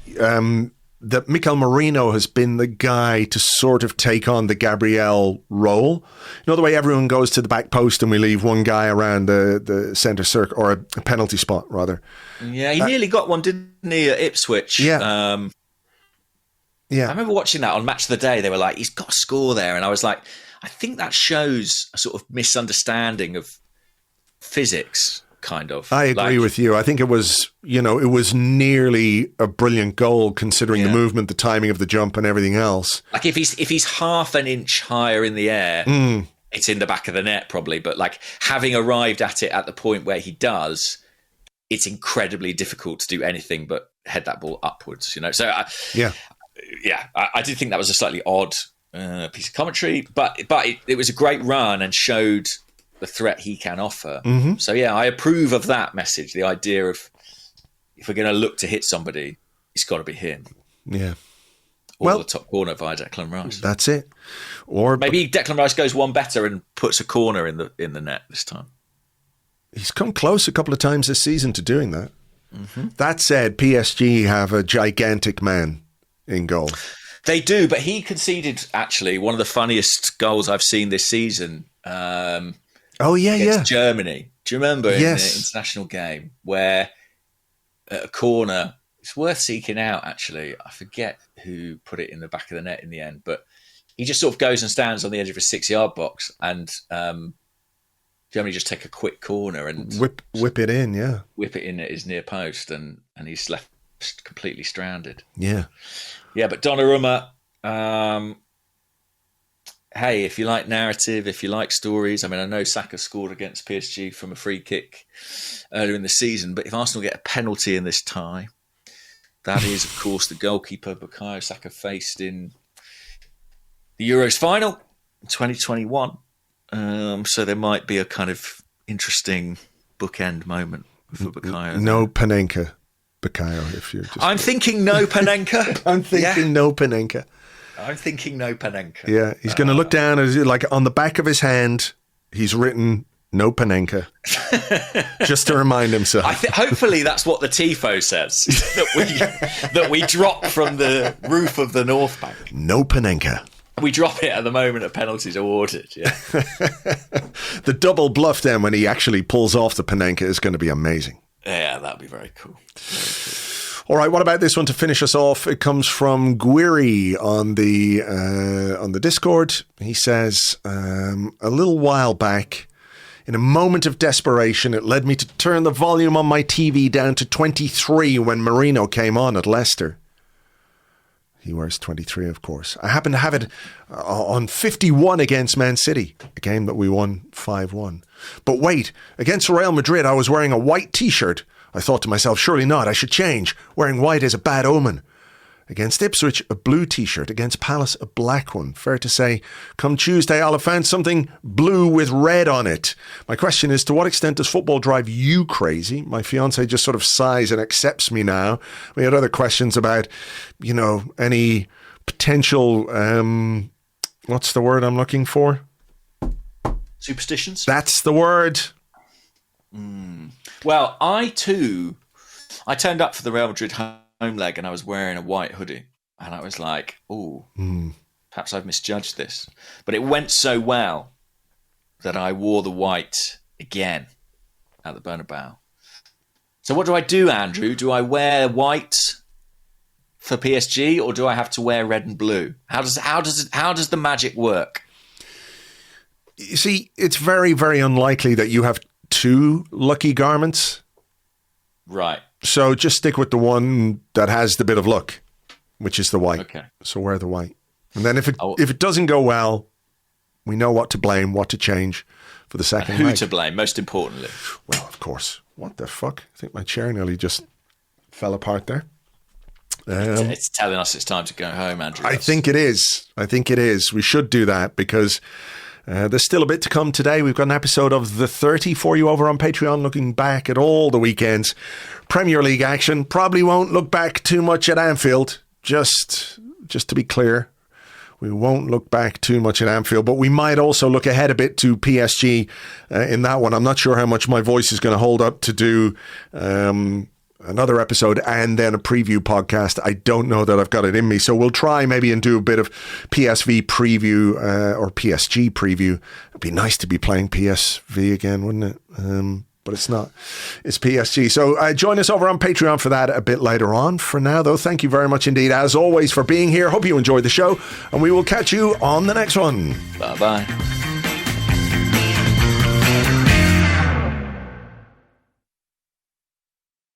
S1: that Mikel Merino has been the guy to sort of take on the Gabriel role. The way everyone goes to the back post and we leave one guy around the centre circle, or a penalty spot, rather.
S2: Yeah, he nearly got one, didn't he, at Ipswich?
S1: Yeah.
S2: I remember watching that on Match of the Day. They were like, he's got a score there. And I was like, I think that shows a sort of misunderstanding of physics, kind of.
S1: I agree with you. I think it was nearly a brilliant goal considering the movement, the timing of the jump and everything else.
S2: Like if he's half an inch higher in the air, it's in the back of the net probably. But like having arrived at it at the point where he does, it's incredibly difficult to do anything but head that ball upwards, So I did think that was a slightly odd piece of commentary, but it was a great run and showed the threat he can offer.
S1: Mm-hmm.
S2: So yeah, I approve of that message. The idea of if we're going to look to hit somebody, it's got to be him.
S1: Yeah.
S2: Or the top corner via Declan Rice.
S1: That's it. Or
S2: maybe Declan Rice goes one better and puts a corner in the net this time.
S1: He's come close a couple of times this season to doing that.
S2: Mm-hmm.
S1: That said, PSG have a gigantic man in goal.
S2: They do, but he conceded actually one of the funniest goals I've seen this season. Against Germany. Do you remember in the international game where at a corner, it's worth seeking out actually. I forget who put it in the back of the net in the end, but he just sort of goes and stands on the edge of a 6-yard box and Germany just take a quick corner and
S1: whip it in,
S2: whip it in at his near post and he's left completely stranded.
S1: Yeah.
S2: Yeah, but Donnarumma, hey, if you like narrative, if you like stories, I mean, I know Saka scored against PSG from a free kick earlier in the season, but if Arsenal get a penalty in this tie, that is, of course, the goalkeeper Bukayo Saka faced in the Euros final in 2021. So there might be a kind of interesting bookend moment for Bukayo.
S1: No Panenka. Bukayo, if you're just...
S2: I'm thinking no Panenka.
S1: I'm thinking no Panenka.
S2: I'm thinking no Panenka.
S1: Yeah, he's going to look down as like on the back of his hand. He's written no Panenka, just to remind himself.
S2: Hopefully, that's what the tifo says that we drop from the roof of the North Bank.
S1: No Panenka.
S2: We drop it at the moment of penalties awarded. Yeah.
S1: The double bluff then when he actually pulls off the Panenka is going to be amazing.
S2: Yeah, that'd be very cool.
S1: All right, what about this one to finish us off? It comes from Guiri on the Discord. He says, a little while back, in a moment of desperation, it led me to turn the volume on my TV down to 23 when Merino came on at Leicester. He wears 23, of course. I happen to have it on 51 against Man City, a game that we won 5-1. But wait, against Real Madrid, I was wearing a white T-shirt. I thought to myself, surely not, I should change. Wearing white is a bad omen. Against Ipswich, a blue T-shirt. Against Palace, a black one. Fair to say, come Tuesday, I'll have found something blue with red on it. My question is, to what extent does football drive you crazy? My fiancé just sort of sighs and accepts me now. We had other questions about, any potential, what's the word I'm looking for?
S2: Superstitions?
S1: That's the word.
S2: Well, I turned up for the Real Madrid home leg and I was wearing a white hoodie. And I was like, perhaps I've misjudged this. But it went so well that I wore the white again at the Bernabeu. So what do I do, Andrew? Do I wear white for PSG, or do I have to wear red and blue? How does the magic work?
S1: You see, it's very, very unlikely that you have two lucky garments.
S2: Right.
S1: So just stick with the one that has the bit of luck, which is the white.
S2: Okay.
S1: So wear the white. And then if it doesn't go well, we know what to blame, what to change for the second
S2: leg. Who
S1: leg.
S2: to blame, most importantly.
S1: Well, of course. What the fuck? I think my chair nearly just fell apart there.
S2: It's telling us it's time to go home, Andrew.
S1: I think it is. We should do that because there's still a bit to come today. We've got an episode of The 30 for you over on Patreon, looking back at all the weekend's Premier League action. Probably won't look back too much at Anfield, just to be clear. We won't look back too much at Anfield, but we might also look ahead a bit to PSG in that one. I'm not sure how much my voice is going to hold up to do another episode and then a preview podcast. I don't know that I've got it in me. So we'll try maybe and do a bit of PSV preview or PSG preview. It'd be nice to be playing PSV again, wouldn't it? But it's not. It's PSG. So join us over on Patreon for that a bit later on. For now, though, thank you very much indeed, as always, for being here. Hope you enjoyed the show, and we will catch you on the next one.
S2: Bye-bye.